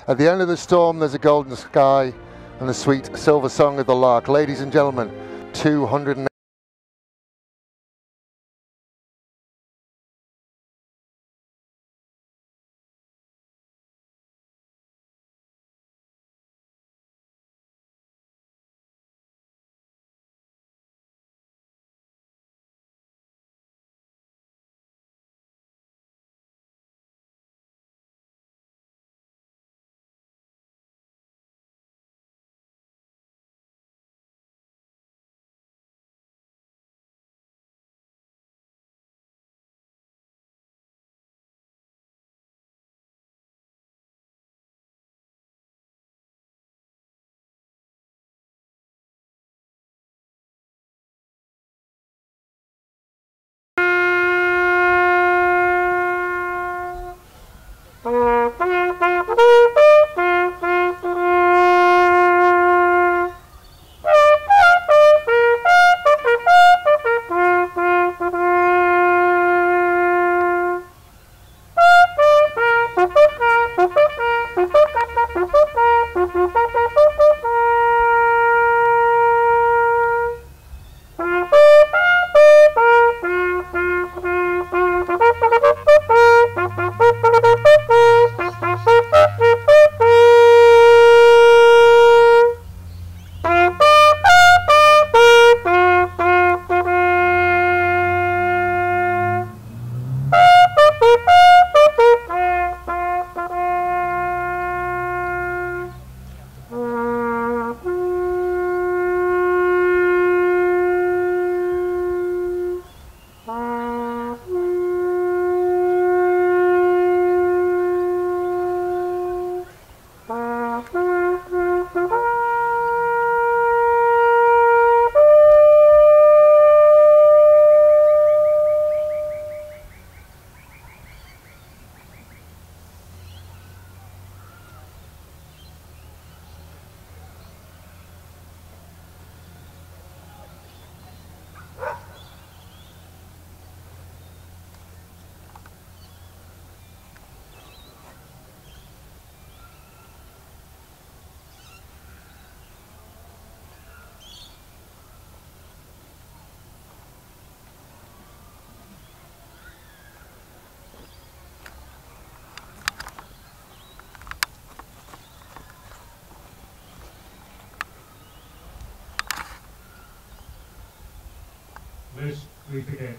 At the end of the storm, there's a golden sky and the sweet silver song of the lark. Ladies and gentlemen, 200. Let's begin.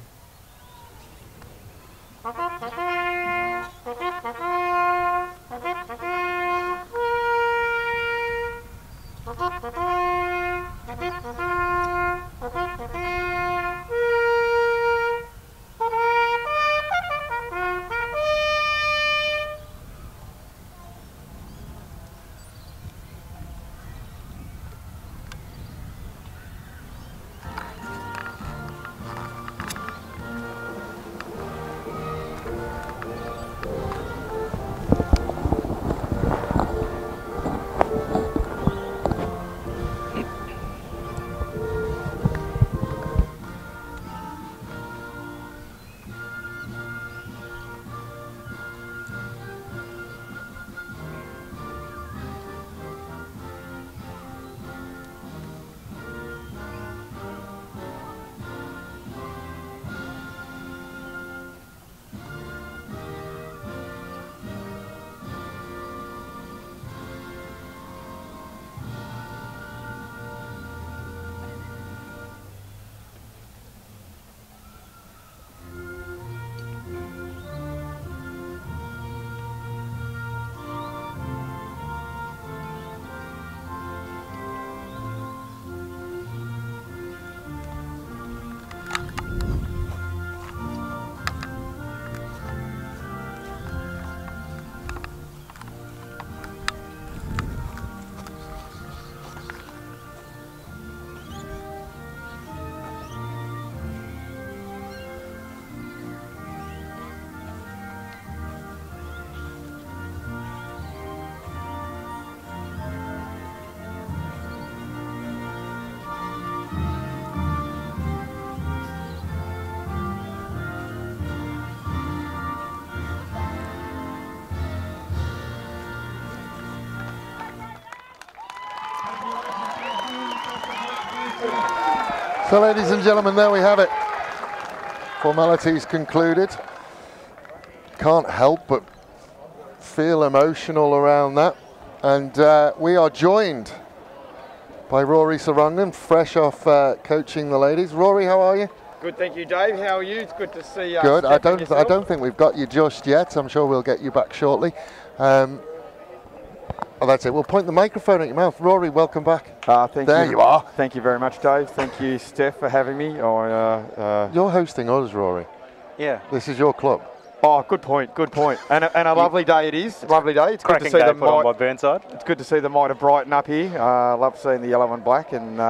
So ladies and gentlemen, there we have it. Formalities concluded. Can't help but feel emotional around that. And we are joined by Rory Sarangan, fresh off coaching the ladies. Rory, how are you? Good, thank you, Dave. How are you? It's good to see you. Good. I don't think we've got you just yet. I'm sure we'll get you back shortly. Oh, that's it. We'll point the microphone at your mouth. Rory, welcome back. Thank there you are. Thank you very much, Dave. Thank you, Steph, for having me. You're hosting us, Rory. Yeah. This is your club. Oh, good point. Good point. And a lovely day it is. Lovely day. It's good to see the might by Burnside. It's good to see the might of Brighton up here. Love seeing the yellow and black, and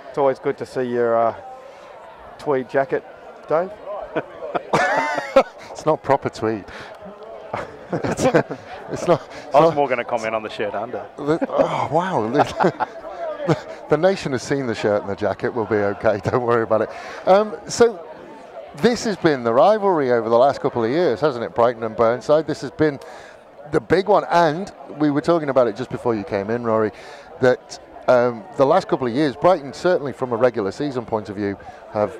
it's always good to see your tweed jacket, Dave. It's not proper tweed. It's not. I was more going to comment on the shirt under. Oh wow! The nation has seen the shirt and the jacket. We'll be okay. Don't worry about it. So this has been the rivalry over the last couple of years, hasn't it? Brighton and Burnside. This has been the big one, and we were talking about it just before you came in, Rory, that the last couple of years, Brighton, certainly from a regular season point of view, have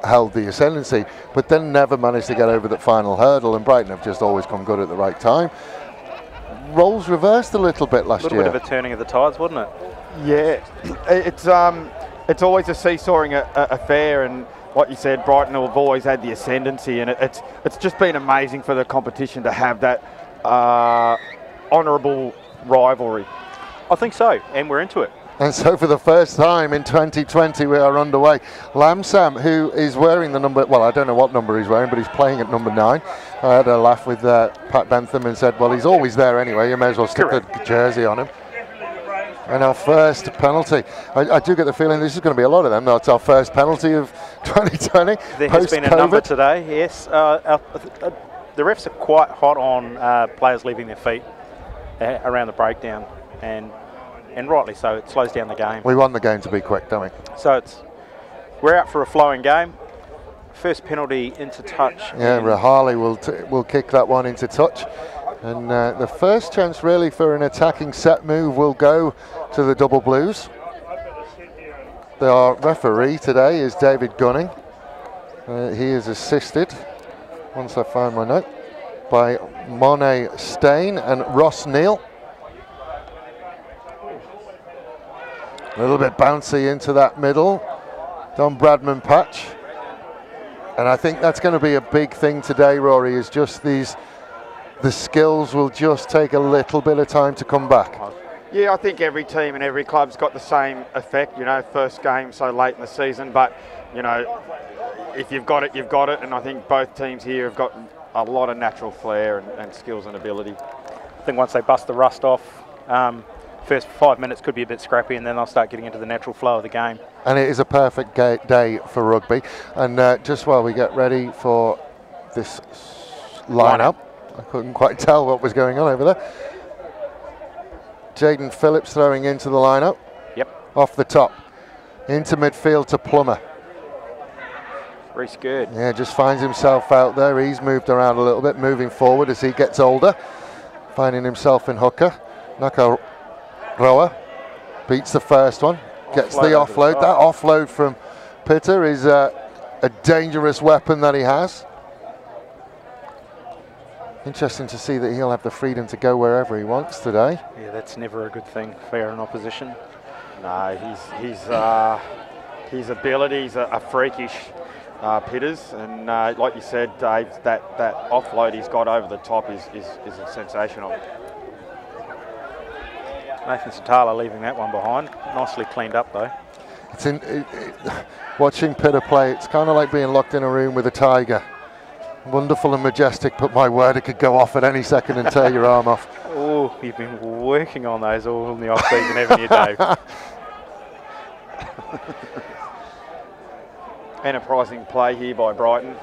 held the ascendancy, but then never managed to get over that final hurdle, and Brighton have just always come good at the right time. Roles reversed a little bit last year. A little bit of a turning of the tides, wasn't it? Yeah, it's always a seesawing affair, and like you said, Brighton have always had the ascendancy, and it's just been amazing for the competition to have that honourable rivalry. I think so, and we're into it. And so for the first time in 2020 we are underway. Lamsam, who is wearing the number, well, I don't know what number he's wearing, but he's playing at number 9. I had a laugh with Pat Bentham and said, well, he's always there anyway, you may as well stick the jersey on him. And our first penalty. I do get the feeling this is going to be a lot of them. That's our first penalty of 2020. There has been a number today, yes. The refs are quite hot on players leaving their feet around the breakdown, and rightly so. It slows down the game. We want the game to be quick, don't we? So we're out for a flowing game. First penalty into touch. Yeah, Rahali will kick that one into touch. And the first chance really for an attacking set move will go to the Double Blues. Our referee today is David Gunning. He is assisted, once I find my note, by Monet Stain and Ross Neal. A little bit bouncy into that middle. Don Bradman patch. And I think that's going to be a big thing today, Rory, is just the skills will just take a little bit of time to come back. Yeah, I think every team and every club's got the same effect, you know, first game so late in the season, but, you know, if you've got it, you've got it, and I think both teams here have got a lot of natural flair and skills and ability. I think once they bust the rust off, first 5 minutes could be a bit scrappy, and then they'll start getting into the natural flow of the game. And it is a perfect day for rugby. And just while we get ready for this lineup, I couldn't quite tell what was going on over there. Jaden Phillips throwing into the lineup. Yep. Off the top. Into midfield to Plummer. Reece good. Yeah, just finds himself out there. He's moved around a little bit, moving forward as he gets older. Finding himself in hooker. Nakaroa beats the first one. Gets the offload. That offload from Pitter is a dangerous weapon that he has. Interesting to see that he'll have the freedom to go wherever he wants today. Yeah, that's never a good thing for an opposition. No, his abilities are freakish, Pitters, and like you said, Dave, that offload he's got over the top is sensational. Nathan Satala leaving that one behind. Nicely cleaned up though. It's watching Pitter play, it's kind of like being locked in a room with a tiger. Wonderful and majestic, but my word, it could go off at any second and tear your arm off. Oh, you've been working on those all in the off-season, haven't you, Dave? Enterprising play here by Brighton.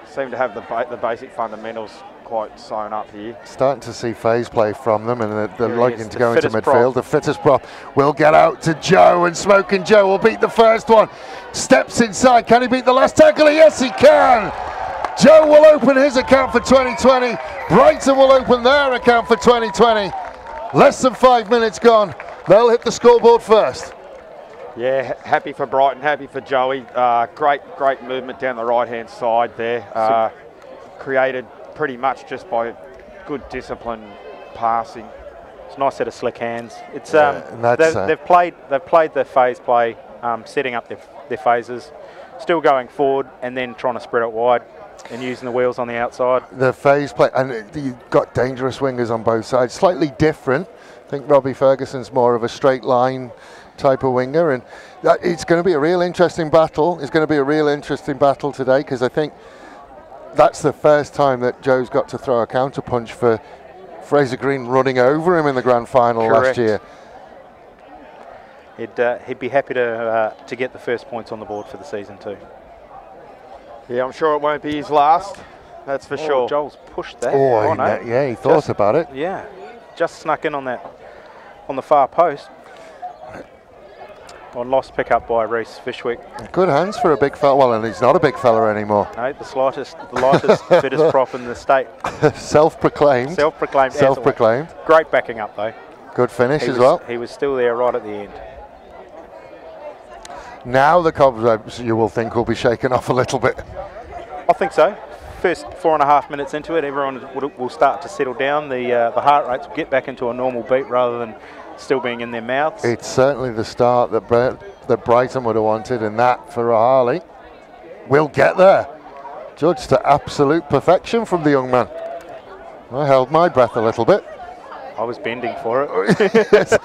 Seem to have the basic fundamentals quite sewn up here. Starting to see phase play from them, and they're looking to go into midfield. The fittest prop will get out to Joe, and Smoking Joe will beat the first one. Steps inside. Can he beat the last tackler? Yes, he can. Joe will open his account for 2020. Brighton will open their account for 2020. Less than 5 minutes gone. They'll hit the scoreboard first. Yeah, happy for Brighton, happy for Joey. Great movement down the right-hand side there. Created pretty much just by good discipline passing. It's a nice set of slick hands. It's they've played their phase play, setting up their phases, still going forward and then trying to spread it wide and using the wheels on the outside. The phase play, and you've got dangerous wingers on both sides, slightly different. I think Robbie Ferguson's more of a straight line type of winger, and it's going to be a real interesting battle. It's going to be a real interesting battle today, because I think that's the first time that Joe's got to throw a counter punch for Fraser Green running over him in the grand final last year. He'd be happy to get the first points on the board for the season too. Yeah, I'm sure it won't be his last. That's for sure. Joel's pushed that. Yeah, he thought about it. Yeah, just snuck in on the far post. On lost pickup by Reece Fishwick. Good hands for a big fella. Well, and he's not a big fella anymore. No, the lightest, fittest prop in the state. Self-proclaimed. Self-proclaimed. Great backing up though. Good finish as well. He was still there right at the end. Now the cobwebs, you will think, will be shaken off a little bit. I think so. First 4.5 minutes into it, everyone will start to settle down. The heart rates will get back into a normal beat rather than still being in their mouths. It's certainly the start that Brighton would have wanted, and that for Rahali will get there. Judged to absolute perfection from the young man. I held my breath a little bit. I was bending for it. Yes.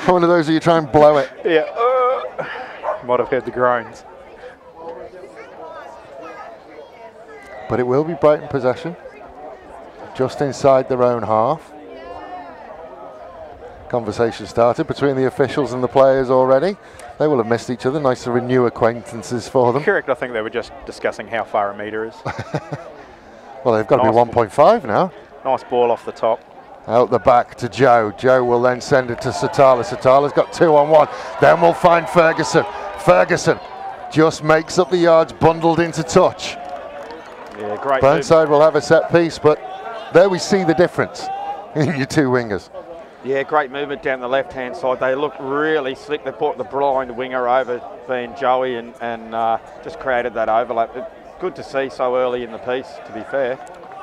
One of those where you try and blow it. Yeah. Might have heard the groans. But it will be Brighton possession, just inside their own half. Conversation started between the officials and the players already. They will have missed each other. Nice to renew acquaintances for them. Correct. I think they were just discussing how far a metre is. Well, they've got to be 1.5 now. Nice ball off the top. Out the back to Joe. Joe will then send it to Satala. Satala's got 2-on-1. Then we'll find Ferguson. Ferguson just makes up the yards, bundled into touch. Yeah, great. Burnside will have a set piece, but there we see the difference in your two wingers. Yeah, great movement down the left-hand side. They look really slick. They brought the blind winger over, being Joey, and just created that overlap. Good to see so early in the piece, to be fair.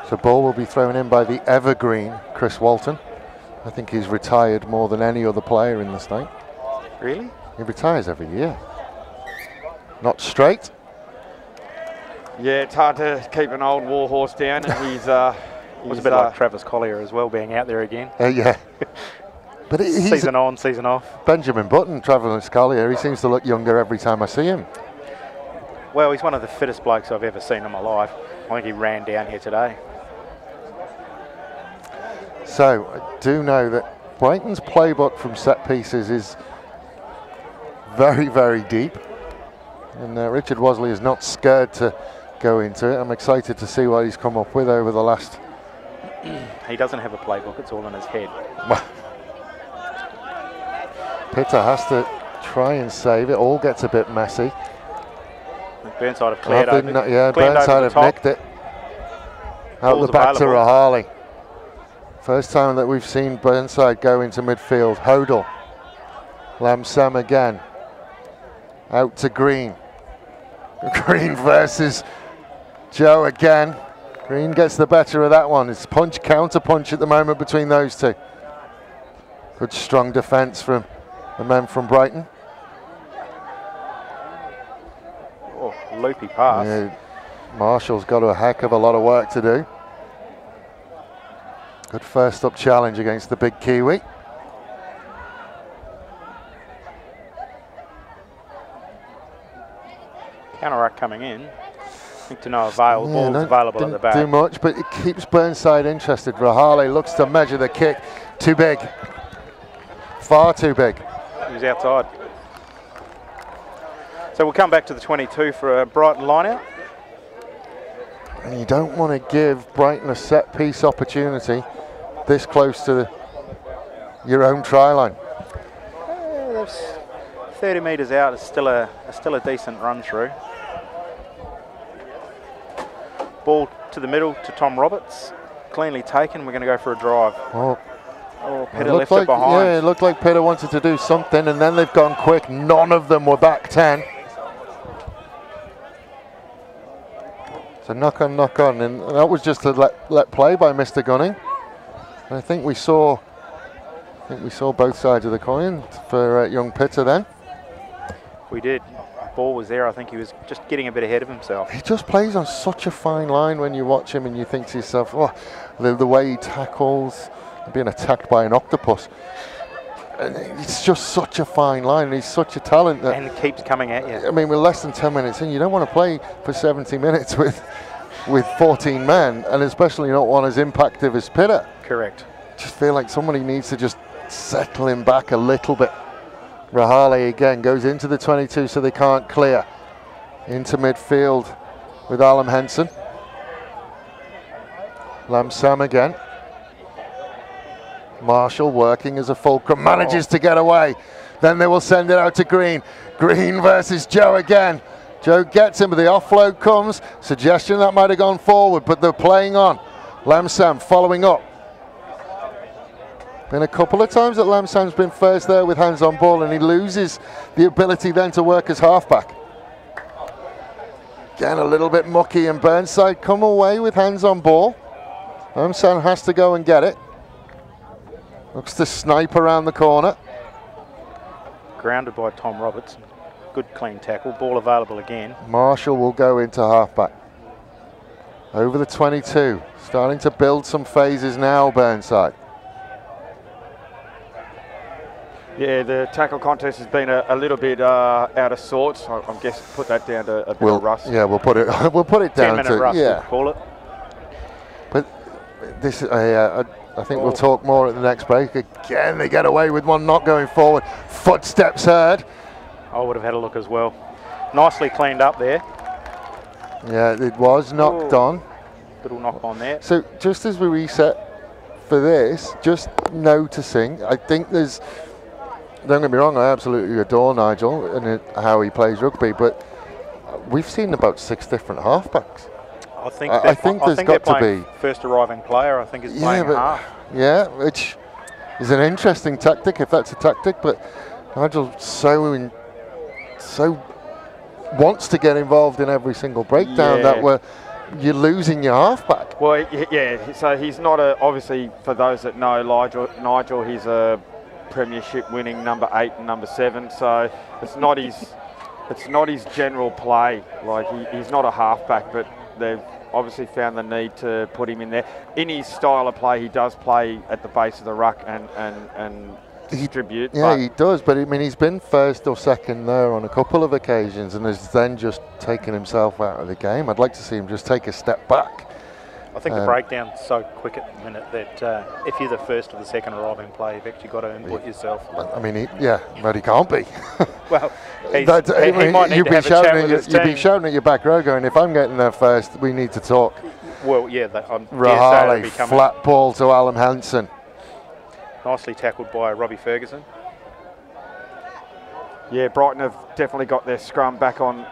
So ball will be thrown in by the evergreen Chris Walton. I think he's retired more than any other player in the state. Really? He retires every year. Not straight. Yeah, it's hard to keep an old war horse down, and he's it was a bit like Travis Collier as well, being out there again. Yeah. But he's season on, season off. Benjamin Button, Travis Collier, he seems to look younger every time I see him. Well, he's one of the fittest blokes I've ever seen in my life. I think he ran down here today. So, I do know that Brighton's playbook from set pieces is very, very deep. And Richard Wasley is not scared to go into it. I'm excited to see what he's come up with over the last... He doesn't have a playbook, it's all in his head. Pitta has to try and save it. All gets a bit messy. Burnside have cleared over. Yeah, Burnside have nicked it. Out the back to Rahali. First time that we've seen Burnside go into midfield. Hodel. Lamsam again. Out to Green. Green versus Joe again. Green gets the better of that one. It's punch, counter punch at the moment between those two. Good strong defence from the men from Brighton. Oh, loopy pass. Yeah, Marshall's got a heck of a lot of work to do. Good first up challenge against the big Kiwi. Counter-ruck coming in. I think to no avail. Ball's available at the back. Didn't do much, but it keeps Burnside interested. Rahali looks to measure the kick. Too big. Far too big. He was outside. So we'll come back to the 22 for a Brighton line-out. And you don't want to give Brighton a set-piece opportunity this close to your own try line. 30 metres out is still a decent run through. Ball to the middle to Tom Roberts. Cleanly taken. We're going to go for a drive. Well, Oh, Pitter left it behind. Yeah, it looked like Pitter wanted to do something, and then they've gone quick. None of them were back 10. So knock on, and that was just a let play by Mr. Gunning. And I think we saw both sides of the coin for young Pitter then. We did. Ball was there. I think he was just getting a bit ahead of himself. He just plays on such a fine line when you watch him, and you think to yourself, oh, the way he tackles, being attacked by an octopus. And it's just such a fine line, and he's such a talent that, and it keeps coming at you. I mean, we're less than 10 minutes in. You don't want to play for 70 minutes with 14 men, and especially not one as impactive as Pitter. Correct. Just feel like somebody needs to just settle him back a little bit. Rahali again goes into the 22, so they can't clear. Into midfield with Alam Henson. Lamsam again. Marshall working as a fulcrum, manages to get away. Then they will send it out to Green. Green versus Joe again. Joe gets him, but the offload comes. Suggestion that might have gone forward, but they're playing on. Lamsam following up. Been a couple of times that Lamsam's been first there with hands on ball, and he loses the ability then to work as halfback. Again, a little bit mucky, and Burnside come away with hands on ball. Lamsam has to go and get it. Looks to snipe around the corner. Grounded by Tom Roberts. Good clean tackle. Ball available again. Marshall will go into halfback. Over the 22. Starting to build some phases now, Burnside. Yeah, the tackle contest has been a little bit out of sorts. I'm guessing put that down to a bit of rust. Yeah, we'll put it down 10-minute to rust, yeah. we'll call it. But this, I think we'll talk more at the next break. Again, they get away with one not going forward. Footsteps heard. I would have had a look as well. Nicely cleaned up there. Yeah, it was knocked on. Little knock on there. So just as we reset for this, just noticing, I think there's. Don't get me wrong, I absolutely adore Nigel and how he plays rugby, but we've seen about 6 different halfbacks. I think there's got to be first arriving player. I think is playing half. Yeah, which is an interesting tactic if that's a tactic. But Nigel so wants to get involved in every single breakdown that you're losing your halfback. Well, yeah. So he's not obviously for those that know Nigel, he's a premiership winning number 8 and number 7, so it's not his general play. Like he's not a halfback, but they've obviously found the need to put him in there. In his style of play, he does play at the base of the ruck and distribute. Yeah, he does, but I mean he's been first or second there on a couple of occasions and has then just taken himself out of the game. I'd like to see him just take a step back. I think the breakdown's so quick at the minute that if you're the first or the second arriving player, you've actually got to input yourself. I mean, but he can't be. Well, he might need to have a chat with his team. You'd be shouting at your back row going, if I'm getting there first, we need to talk. Well, yeah. Rahali, flat ball to Alan Hansen. Nicely tackled by Robbie Ferguson. Yeah, Brighton have definitely got their scrum back on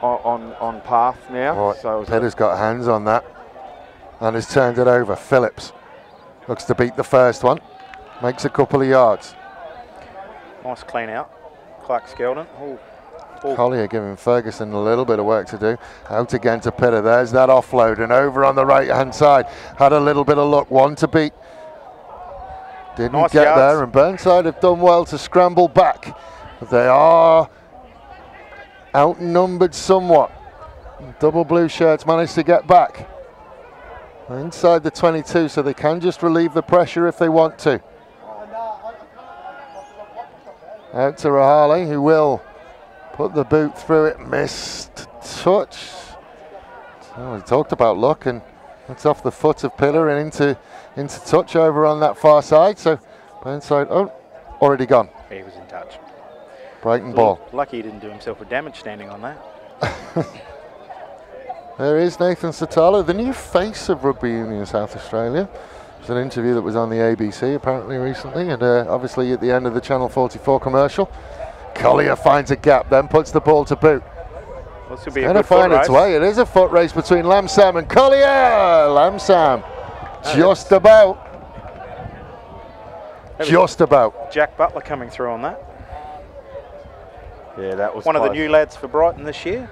path now. Right. So Petter's got hands on that. And has turned it over. Phillips looks to beat the first one. Makes a couple of yards. Nice clean out. Clark Skeldon. Collier giving Ferguson a little bit of work to do. Out again to Pitter. There's that offload. And over on the right-hand side. Had a little bit of luck. One to beat. Didn't nice get yards there. And Burnside have done well to scramble back. But they are outnumbered somewhat. Double blue shirts managed to get back. Inside the 22, so they can just relieve the pressure if they want to. Out to Rahali, who will put the boot through it. Missed touch. So we talked about luck, and it's off the foot of Pitter and into touch over on that far side. So Burnside, already gone. He was in touch. Brighton ball. Lucky he didn't do himself a damage standing on that. There is Nathan Satala, the new face of rugby union South Australia. There's an interview that was on the ABC apparently recently, and obviously at the end of the Channel 44 commercial. Collier finds a gap, then puts the ball to boot. This will be going to find its way. It is a foot race between Lamsam and Collier. Lamsam just about Just about. Jack Butler coming through on that. Yeah, that was one close. of the new lads for Brighton this year.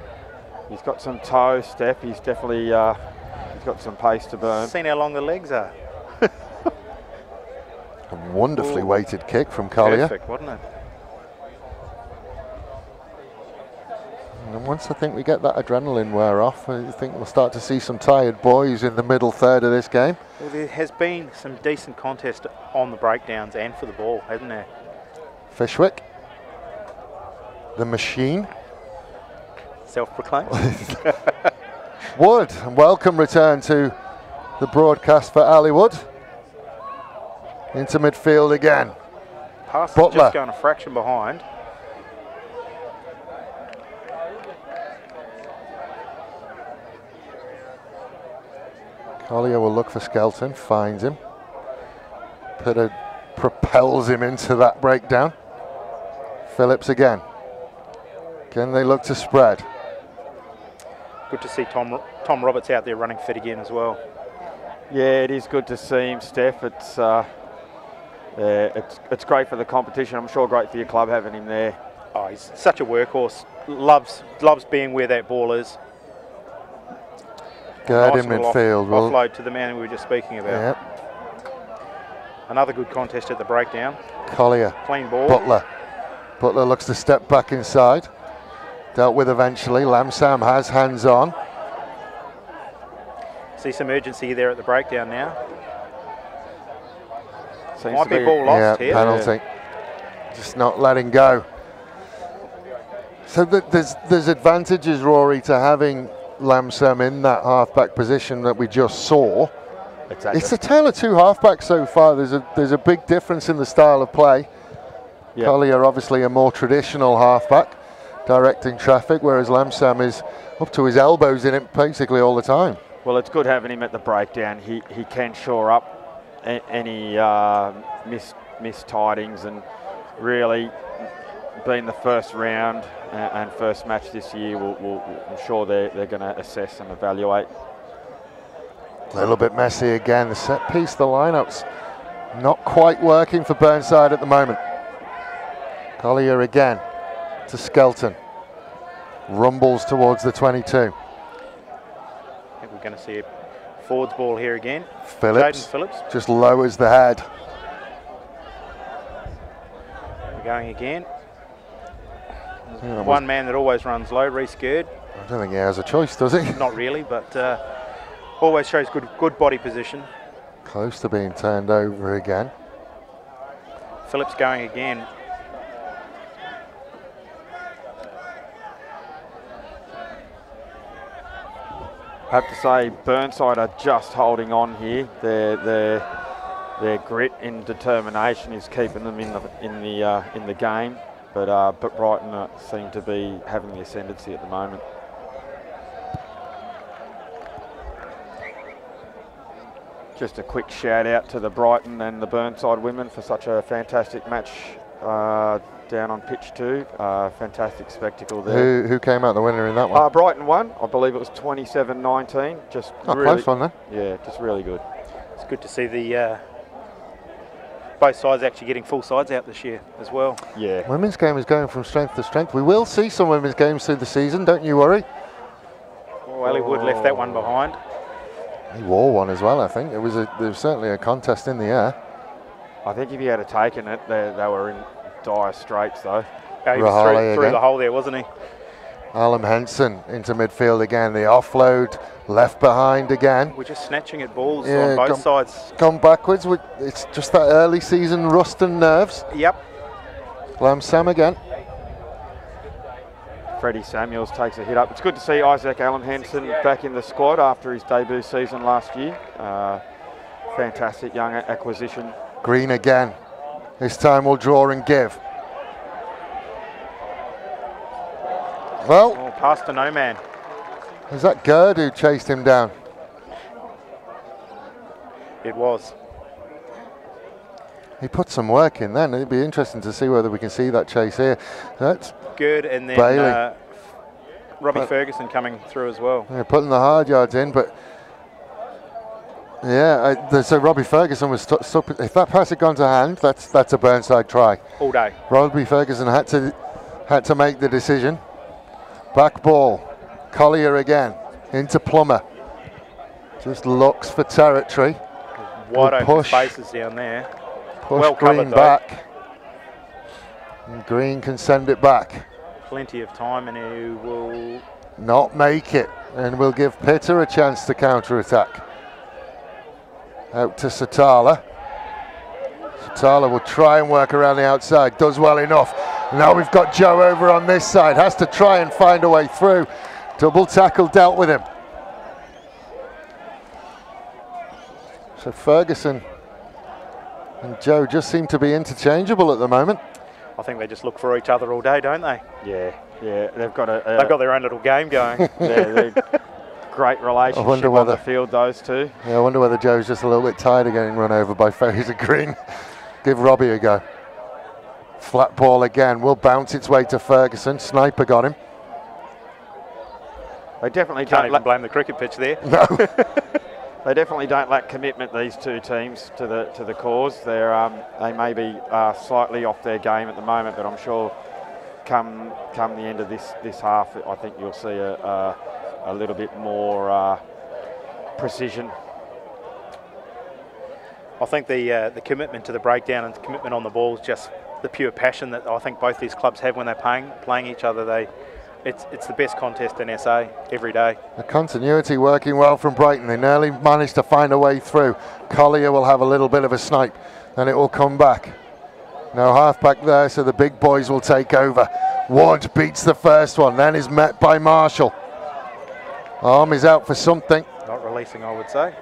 He's got some toe, Steph. He's definitely he's got some pace to burn. Seen how long the legs are. A wonderfully weighted kick from Collier. Perfect, wasn't it? And once I think we get that adrenaline wear off, I think we'll start to see some tired boys in the middle third of this game. Well, there has been some decent contest on the breakdowns and for the ball, hasn't there? Fishwick, the machine. Self-proclaimed. Wood, and welcome return to the broadcast for Ali Wood. Into midfield again. Parsons just going a fraction behind. Collier will look for Skelton, finds him. Pitter propels him into that breakdown. Phillips again. Can they look to spread? Good to see Tom Roberts out there running fit again as well. Yeah, it is good to see him, Steph. It's great for the competition. I'm sure great for your club having him there. Oh, he's such a workhorse. Loves being where that ball is. Good in midfield. Offload to the man we were just speaking about. Yep. Another good contest at the breakdown. Collier. Clean ball. Butler looks to step back inside. Dealt with eventually. Lamsam has hands on. See some urgency there at the breakdown now. Seems Might be ball lost here. Penalty. Yeah. Just not letting go. So there's advantages, Rory, to having Lamsam in that halfback position that we just saw. Exactly. It's a tale of two halfbacks so far. There's a big difference in the style of play. Yep. Collier obviously a more traditional halfback, directing traffic, whereas Lamsam is up to his elbows in it basically all the time. Well, it's good having him at the breakdown. He can shore up any missed tidings, and really being the first round and first match this year, I'm sure they're going to assess and evaluate. A little bit messy again. The set piece, the lineup's not quite working for Burnside at the moment. Collier again to Skelton. Rumbles towards the 22. I think we're going to see a forwards ball here again. Phillips Phillips just lowers the head. We're going again. One man that always runs low, Reece Gerd. I don't think he has a choice, does he? Not really, but always shows good body position. Close to being turned over again. Phillips going again. I have to say, Burnside are just holding on here. Their grit and determination is keeping them in the game. But Brighton seem to be having the ascendancy at the moment. Just a quick shout out to the Brighton and the Burnside women for such a fantastic match down on pitch 2. Fantastic spectacle there. Who came out the winner in that one? Brighton won. I believe it was 27-19. Just really close one then. Yeah, just really good. It's good to see the both sides actually getting full sides out this year as well. Yeah. Women's game is going from strength to strength. We will see some women's games through the season, don't you worry. Well, Ali Wood left that one behind. He wore one as well, I think. There was certainly a contest in the air. I think if he had taken it, they were in dire straits though. Oh, he was through the hole there, wasn't he? Alan Henson into midfield again. The offload left behind again. We're just snatching at balls on both sides. Gone backwards. It's just that early season rust and nerves. Yep. Lamsam again. Freddie Samuels takes a hit up. It's good to see Isaac Allen Henson back in the squad after his debut season last year. Fantastic young acquisition. Green again. This time we'll draw and give. Well, pass to no man. Was that Gerd who chased him down? It was. He put some work in then. It'd be interesting to see whether we can see that chase here. That's Gerd and then Robbie Ferguson coming through as well. Yeah, putting the hard yards in, but Yeah, so Robbie Ferguson was stuck. If that pass had gone to hand, that's a Burnside try. All day. Robbie Ferguson had to make the decision. Back ball. Collier again. Into Plummer. Just looks for territory. Wide open spaces down there. Push well Green covered, back. And Green can send it back. Plenty of time, and he will not make it. And we'll give Pitter a chance to counter-attack. Out to Satala. Satala will try and work around the outside. Does well enough. Now we've got Joe over on this side. Has to try and find a way through. Double tackle dealt with him. So Ferguson and Joe just seem to be interchangeable at the moment. I think they just look for each other all day, don't they? Yeah. They've got their own little game going. Great relationship on the field, those two. Yeah, I wonder whether Joe's just a little bit tired of getting run over by Fraser Green. Give Robbie a go. Flat ball again. Will bounce its way to Ferguson. Sniper got him. They definitely can't even blame the cricket pitch there. No. They definitely don't lack commitment, these two teams, to the cause. They may be slightly off their game at the moment, but I'm sure come the end of this half, I think you'll see a little bit more precision. I think the commitment to the breakdown and the commitment on the ball is just the pure passion that I think both these clubs have when they're playing each other. It's the best contest in SA every day. The continuity working well from Brighton. They nearly managed to find a way through. Collier will have a little bit of a snipe, and it will come back. No half back there, so the big boys will take over. Ward beats the first one, then is met by Marshall. Arm is out for something. Not releasing, I would say.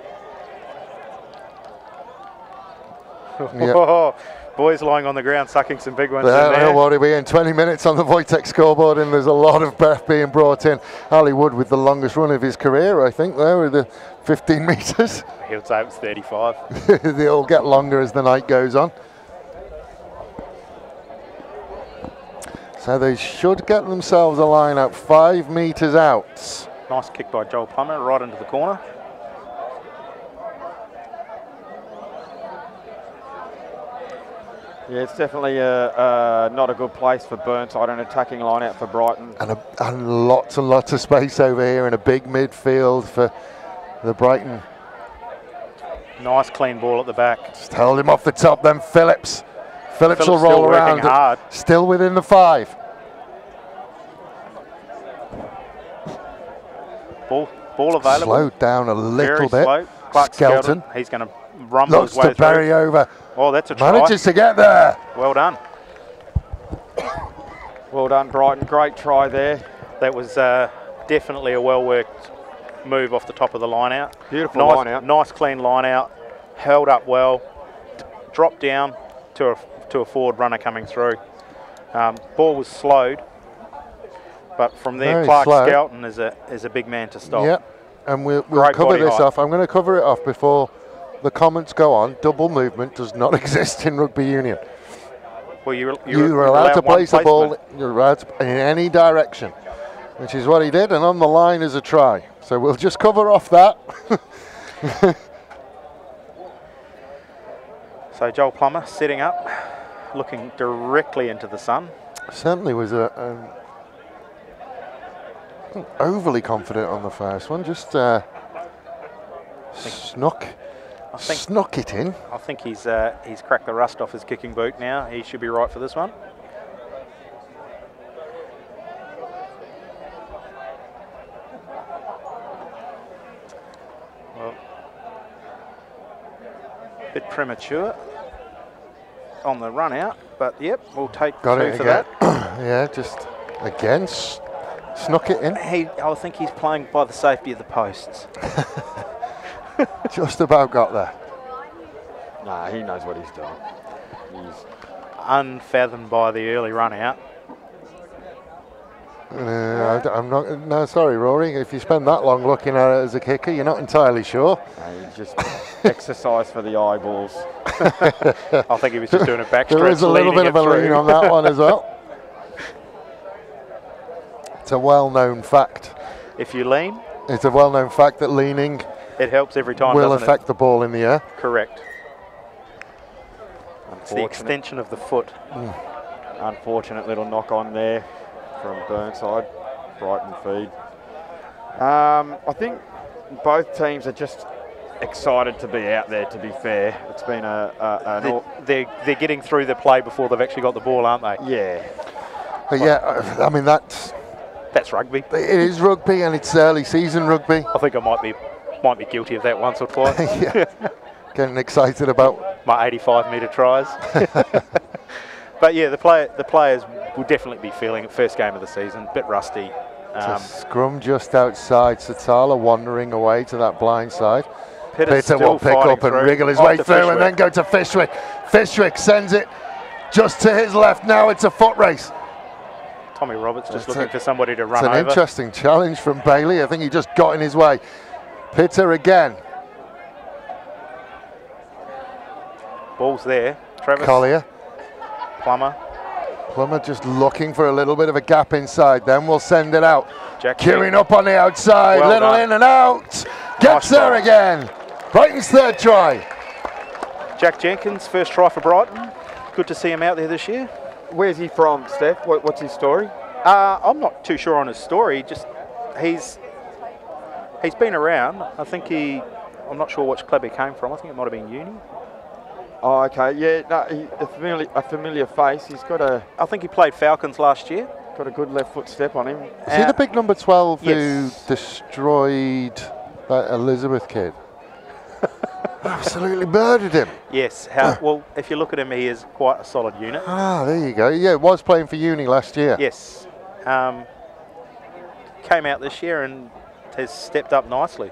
Yep. Boys lying on the ground sucking some big ones. What are we in 20 minutes on the Wojtek scoreboard, and there's a lot of breath being brought in. Ali Wood with the longest run of his career, I think, there with the 15 metres. He would say it was 35. They all get longer as the night goes on. So they should get themselves a line up 5 metres out. Nice kick by Joel Plummer right into the corner. Yeah, it's definitely not a good place for Burnside, an attacking line out for Brighton. And lots and lots of space over here in a big midfield for the Brighton. Nice clean ball at the back. Just held him off the top, then Phillips. Phillips will roll around. Hard. Still within the 5. Ball available. Slowed down a little bit. Slow. Clark Skelton. He's going to rumble his way through. Looks to bury over. Oh, that's a try. Manages to get there. Well done. Well done, Brighton. Great try there. That was definitely a well-worked move off the top of the line out. Beautiful line out. Nice, clean line out. Held up well. Dropped down to a forward runner coming through. Ball was slowed. But from there, Very Clark slow. Skelton is a big man to stop. Yep, and we'll cover this off. I'm going to cover it off before the comments go on. Double movement does not exist in rugby union. Well, you're allowed to place the ball. You're allowed to, in any direction, which is what he did, and on the line is a try. So we'll just cover off that. So Joel Plummer setting up, looking directly into the sun. Certainly was overly confident on the first one. Just snuck it in. I think he's cracked the rust off his kicking boot now. He should be right for this one. Well, a bit premature on the run out, but yep, we'll take 2 for that. Yeah, just again. Snuck it in. I think he's playing by the safety of the posts. Just about got there. Nah, he knows what he's doing. He's unfathomed by the early run out. I'm not. No, sorry, Rory. If you spend that long looking at it as a kicker, you're not entirely sure. No, he's just exercise for the eyeballs. I think he was just doing a backstretch. There is a little bit of a lean on that one as well. It's a well-known fact. If you lean? It's a well-known fact that leaning It helps every time, will affect the ball in the air. Correct. It's the extension of the foot. Unfortunate little knock on there from Burnside. Brighton feed. I think both teams are just excited to be out there, to be fair. It's been they're getting through the play before they've actually got the ball, aren't they? Yeah. But yeah, I mean, that's rugby. It is rugby, and it's early season rugby. I think I might be guilty of that once or twice. Yeah. Getting excited about my 85-metre tries. But yeah, the players will definitely be feeling it. First game of the season, a bit rusty. Scrum just outside. Satala wandering away to that blind side. Pitter will pick up and wriggle his way through and then go to Fishwick. Fishwick sends it just to his left. Now it's a foot race. Tommy Roberts just looking for somebody to run over. It's an interesting challenge from Bailey. I think he just got in his way. Pitter again. Ball's there. Travis. Collier. Plummer just looking for a little bit of a gap inside. Then we'll send it out. Jack queuing up on the outside. Well little done. In and out. Gets there again. Brighton's third try. Jack Jenkins, first try for Brighton. Good to see him out there this year. Where's he from, Steph? What's his story? I'm not too sure on his story. Just he's been around. I think I'm not sure which club he came from. I think it might have been uni. Oh, okay. Yeah, no, a familiar face. He's got I think he played Falcons last year. Got a good left foot step on him. Is he the big number 12 yes. who destroyed that Elizabeth kid? Absolutely murdered him. Yes. Well, if you look at him, he is quite a solid unit. Ah, there you go. Yeah, was playing for uni last year. Yes. Came out this year and has stepped up nicely.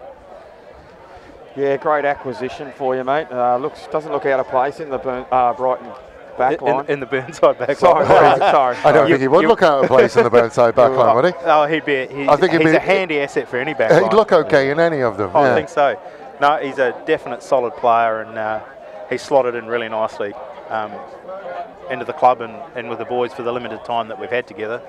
Yeah, great acquisition for you, mate. Doesn't look out of place in the Brighton back line. In the Burnside back line. Sorry. I don't think he would look out of place in the Burnside back line, would he? Oh, he's a handy asset for any back line. He'd look okay in any of them. I think so. No, he's a definite solid player, and he's slotted in really nicely into the club and with the boys for the limited time that we've had together.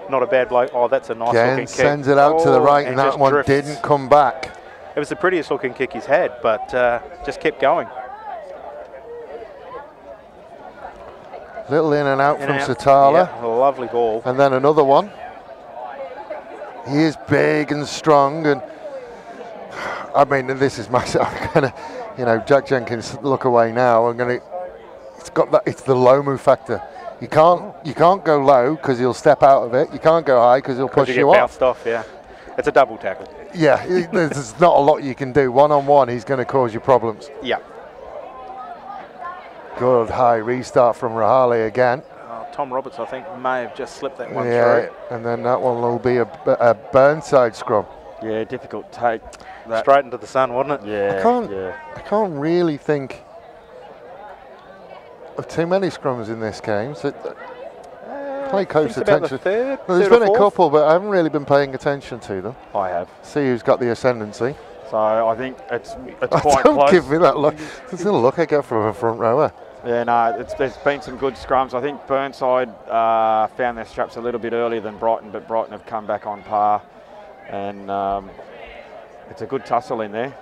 Not a bad bloke. Oh, that's a nice looking kick. Sends it out to the right, and that one didn't come back. It was the prettiest looking kick he's had, but just kept going. Little in and out from Satala. Yeah, a lovely ball. And then another one. He is big and strong, and I mean, this is massive. I'm gonna, Jack Jenkins look away now. It's the low move factor. You can't go low because he'll step out of it. You can't go high because he'll push you off. Bounced off, yeah. It's a double tackle. Yeah, there's not a lot you can do. One-on-one, he's going to cause you problems. Yeah. Good high restart from Rahali again. Tom Roberts, I think, may have just slipped that one through. And then that one will be a Burnside scrum. Yeah, difficult take. Straight into the sun, wasn't it? Yeah. I can't really think of too many scrums in this game. So pay close attention. There's been a couple, but I haven't really been paying attention to them. I have. See who's got the ascendancy. So I think it's quite close. Don't give me that look. There's a look I get from a front rower. Yeah, no, there's been some good scrums. I think Burnside found their straps a little bit earlier than Brighton, but Brighton have come back on par. And it's a good tussle in there.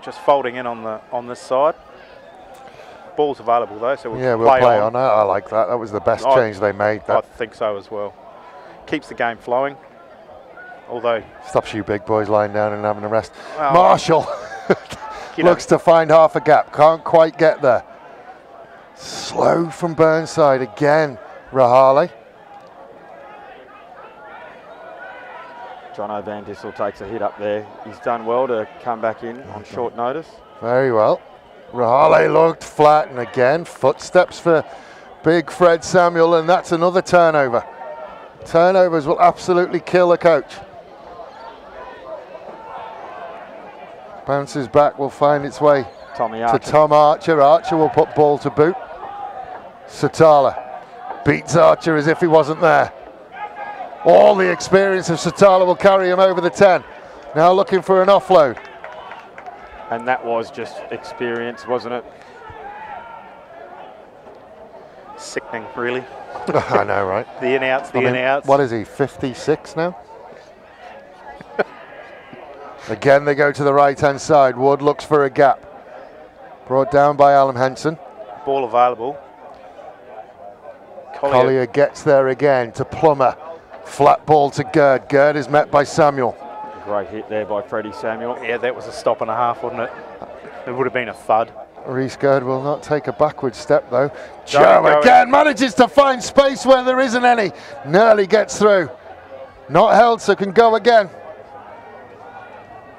Just folding in on this side. Ball's available though, so we'll play on it. I like that. That was the best change they made. I think so as well. Keeps the game flowing. Although stops you big boys lying down and having a rest. Marshall looks to find half a gap. Can't quite get there. Slow from Burnside again. Rahali. Jono Van Dissel takes a hit up there. He's done well to come back in on short notice. Very well. Rahali looked flat, and again, footsteps for big Fred Samuel, and that's another turnover. Turnovers will absolutely kill a coach. Bounces back, will find its way to Tom Archer. Archer will put ball to boot. Satala beats Archer as if he wasn't there. All the experience of Satala will carry him over the 10. Now looking for an offload. And that was just experience, wasn't it? Sickening, really. I know, right? The in-outs, in-outs. What is he, 56 now? Again, they go to the right-hand side. Wood looks for a gap. Brought down by Alan Henson. Ball available. Collier gets there again to Plummer. Flat ball to Gerd. Gerd is met by Samuel. Great hit there by Freddie Samuel. Yeah, that was a stop and a half, wasn't it? It would have been a thud. Reece Gerd will not take a backward step, though. Joe again manages to find space where there isn't any. Nearly gets through. Not held, so can go again.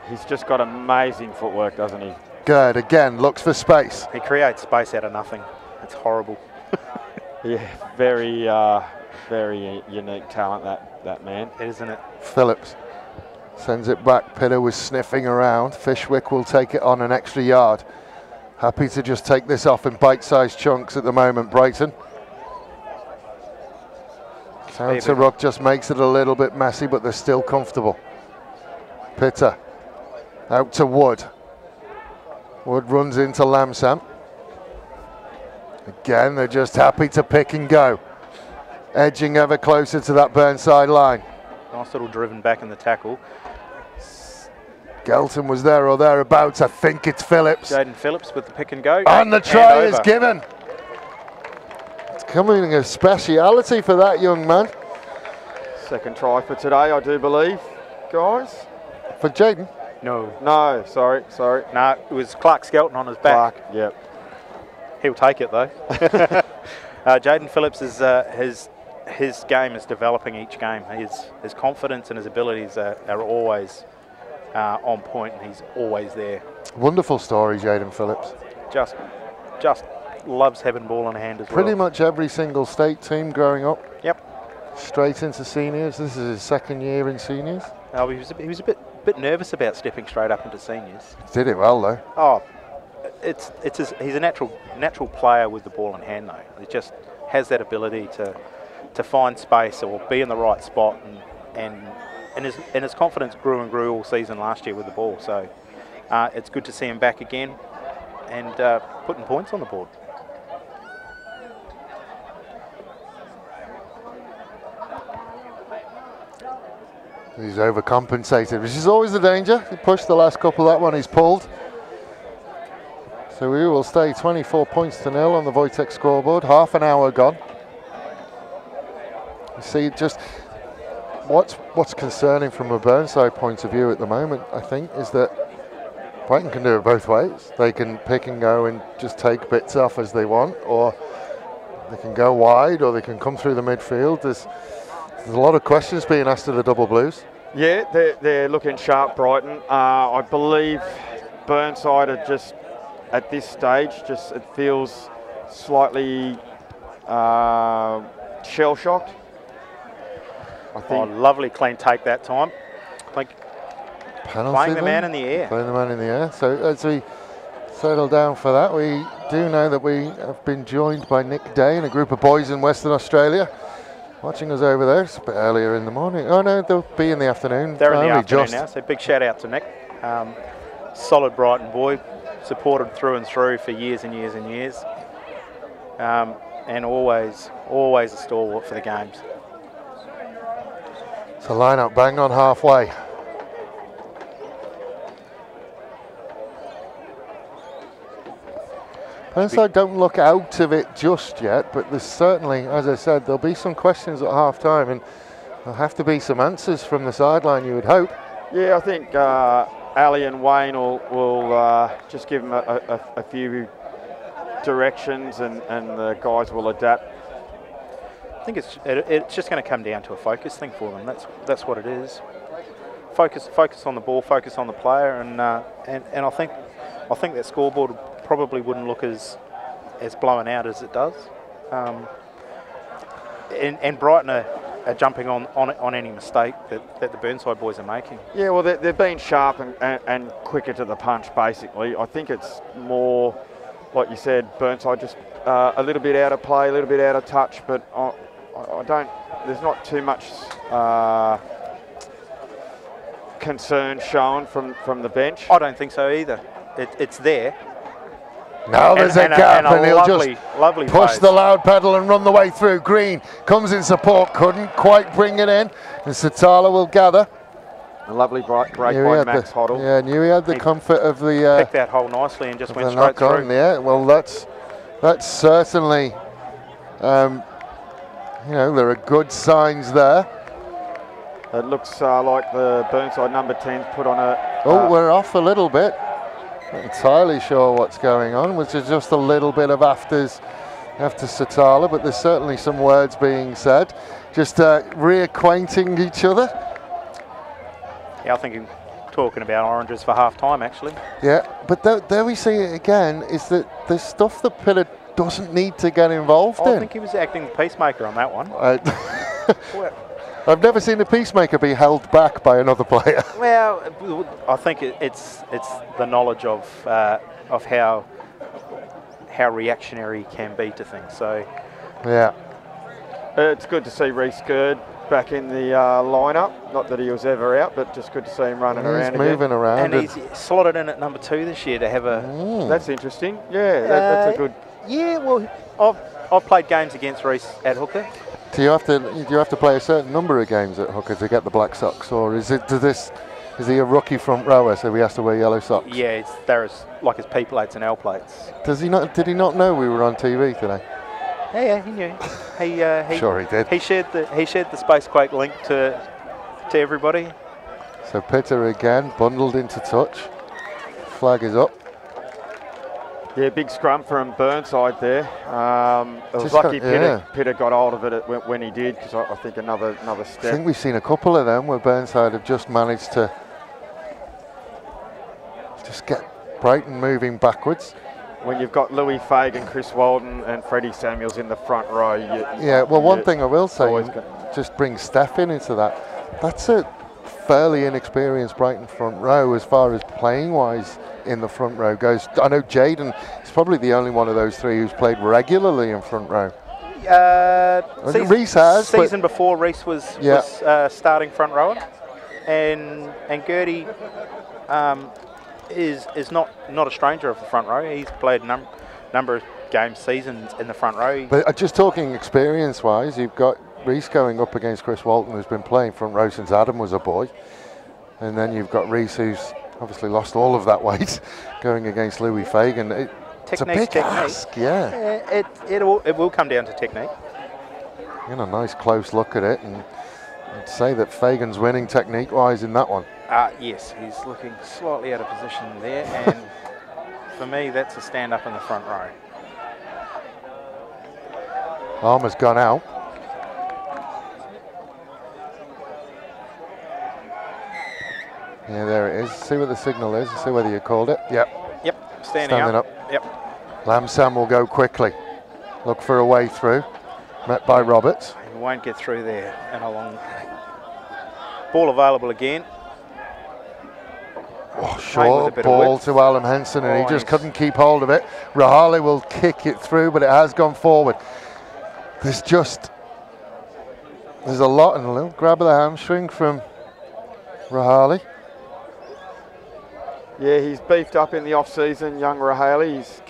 He's just got amazing footwork, doesn't he? Gerd again looks for space. He creates space out of nothing. It's horrible. Yeah, very unique talent, that man. Isn't it? Phillips sends it back. Pitter was sniffing around. Fishwick will take it on an extra yard. Happy to just take this off in bite-sized chunks at the moment, Brighton. Counter ruck just makes it a little bit messy, but they're still comfortable. Pitter out to Wood. Wood runs into Lamsam. Again, they're just happy to pick and go. Edging ever closer to that Burnside line. Nice little driven back in the tackle. Gelton was there or thereabouts. I think it's Phillips. Jaden Phillips with the pick and go. And the try is given. It's coming a speciality for that young man. Second try for today, I do believe, guys. For Jaden? No, sorry. No, it was Clark Skelton on his back. Clark, yep. He'll take it though. Jaden Phillips is his game is developing each game. His confidence and his abilities are always on point, and he's always there. Wonderful story, Jaden Phillips. Just loves having ball in hand as well. Pretty much every single state team growing up. Yep. Straight into seniors. This is his second year in seniors. Oh, he was a bit nervous about stepping straight up into seniors. Did it well though. Oh, he's a natural player with the ball in hand though. He just has that ability to find space or be in the right spot, and his confidence grew and grew all season last year with the ball. So it's good to see him back again and putting points on the board. He's overcompensated, which is always the danger. He pushed the last couple, that one he's pulled. So we will stay 24 points to 0 on the Wojtek scoreboard. Half an hour gone. You see, just what's concerning from a Burnside point of view at the moment, I think, is that Brighton can do it both ways. They can pick and go and just take bits off as they want, or they can go wide, or they can come through the midfield. There's a lot of questions being asked of the Double Blues. Yeah, they're looking sharp, Brighton. I believe Burnside are just, at this stage, it feels slightly shell-shocked. I think. Oh, lovely clean take that time. Penalty playing the man in the air. Playing the man in the air. So as we settle down for that, we do know that we have been joined by Nick Day and a group of boys in Western Australia. Watching us over there. It's a bit earlier in the morning. Oh no, they'll be in the afternoon. They're in the afternoon now, so big shout out to Nick. Solid Brighton boy, supported through and through for years and years and years. And always a stalwart for the games. So line up bang on halfway. Burnside don't look out of it just yet, but there's certainly, as I said, there'll be some questions at half time, and there'll have to be some answers from the sideline, you would hope. Yeah, I think Ali and Wayne will just give them a few directions, and the guys will adapt. I think it's just going to come down to a focus thing for them. That's what it is. Focus on the ball, focus on the player, and I think that scoreboard probably wouldn't look as blown out as it does. And Brighton are jumping on any mistake that the Burnside boys are making. Yeah, well, they've been sharp and quicker to the punch, basically. I think it's more, like you said, Burnside just a little bit out of play, a little bit out of touch, but there's not too much concern shown from the bench. I don't think so either. It's there. Now there's a gap, and he'll lovely push pace. the loud pedal and run the way through. Green comes in support, couldn't quite bring it in, and Satala will gather. A lovely break by Max Hoddle. Yeah, knew he had the comfort of the... picked that hole nicely and just went straight through. Yeah, well, that's certainly... you know, there are good signs there. It looks like the Burnside number 10's put on a... Oh, we're off a little bit. Not entirely sure what's going on, which is just a little bit of after Satala, but there's certainly some words being said. Just reacquainting each other. Yeah, I think you're talking about oranges for half time, actually. Yeah, but there we see it again, is that there's stuff that Pitta doesn't need to get involved in. I think he was acting the peacemaker on that one. I've never seen a peacemaker be held back by another player. Well, I think it's the knowledge of how reactionary he can be to things. So yeah, it's good to see Reece Gerd back in the lineup. Not that he was ever out, but just good to see him running around. He's moving around, and he's slotted in at number 2 this year to have a. That's interesting. Yeah, that's a good. Yeah, well, I've played games against Reece at hooker. Do you have to play a certain number of games at hooker to get the black socks, or is he a rookie front rower, so he has to wear yellow socks? Yeah, there is like his P plates and L plates. Does he not? Did he not know we were on TV today? Yeah, he knew. He sure he did. He shared the Spacequake link to everybody. So Pitta again bundled into touch. Flag is up. Yeah, big scrum from Burnside there. It was lucky Pitta got hold of it when he did, because I think another step. I think we've seen a couple of them where Burnside have just managed to just get Brighton moving backwards. When you've got Louis Fagan, Chris Walden and Freddie Samuels in the front row. One thing I will say, just bring Steph into that. That's a fairly inexperienced Brighton front row as far as playing-wise in the front row goes. I know Jaden is probably the only one of those three who's played regularly in front row. Reece has. Season before, Reece was starting front rower, and Gertie is not a stranger of the front row. He's played a number of games, seasons in the front row. But just talking experience-wise, you've got Reece going up against Chris Walton, who's been playing front row since Adam was a boy, and then you've got Reece, who's obviously lost all of that weight, going against Louis Fagan. It's a big ask, yeah. It will come down to technique. And a nice close look at it, and I'd say that Fagan's winning technique-wise in that one. Yes, he's looking slightly out of position there, and for me, that's a stand-up in the front row. Arm has gone out. Yeah, there it is. See what the signal is. See whether you called it. Yep. Standing up. Yep. Lamsam will go quickly. Look for a way through. Met by Roberts. He won't get through there. And a long ball available again. Oh, short ball to Alan Henson, and he just couldn't keep hold of it. Rahali will kick it through, but it has gone forward. There's a lot, and a little grab of the hamstring from Rahali. Yeah, he's beefed up in the off-season, young Rahali. He's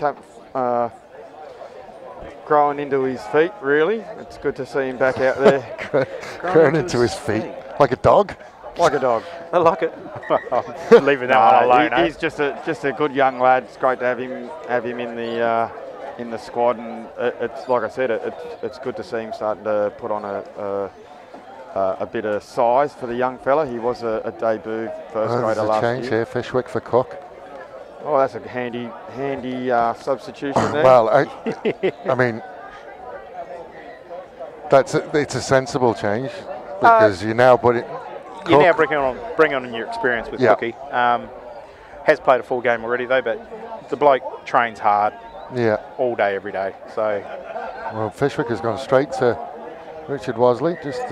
growing into his feet, really. It's good to see him back out there. growing into his feet. Like a dog? Like a dog. I like it. Leaving that one alone. He's just a good young lad. It's great to have him in the squad, and it's like I said, it's good to see him starting to put on a bit of size for the young fella. He was a debut first grader last year. Change here, Fishwick for Cook. Oh, that's a handy substitution there. Well, I mean, it's a sensible change, because you now put it. You now bring on your experience with Cookie. Has played a full game already though, but the bloke trains hard. Yeah. All day, every day. So. Well, Fishwick has gone straight to Richard Wasley, just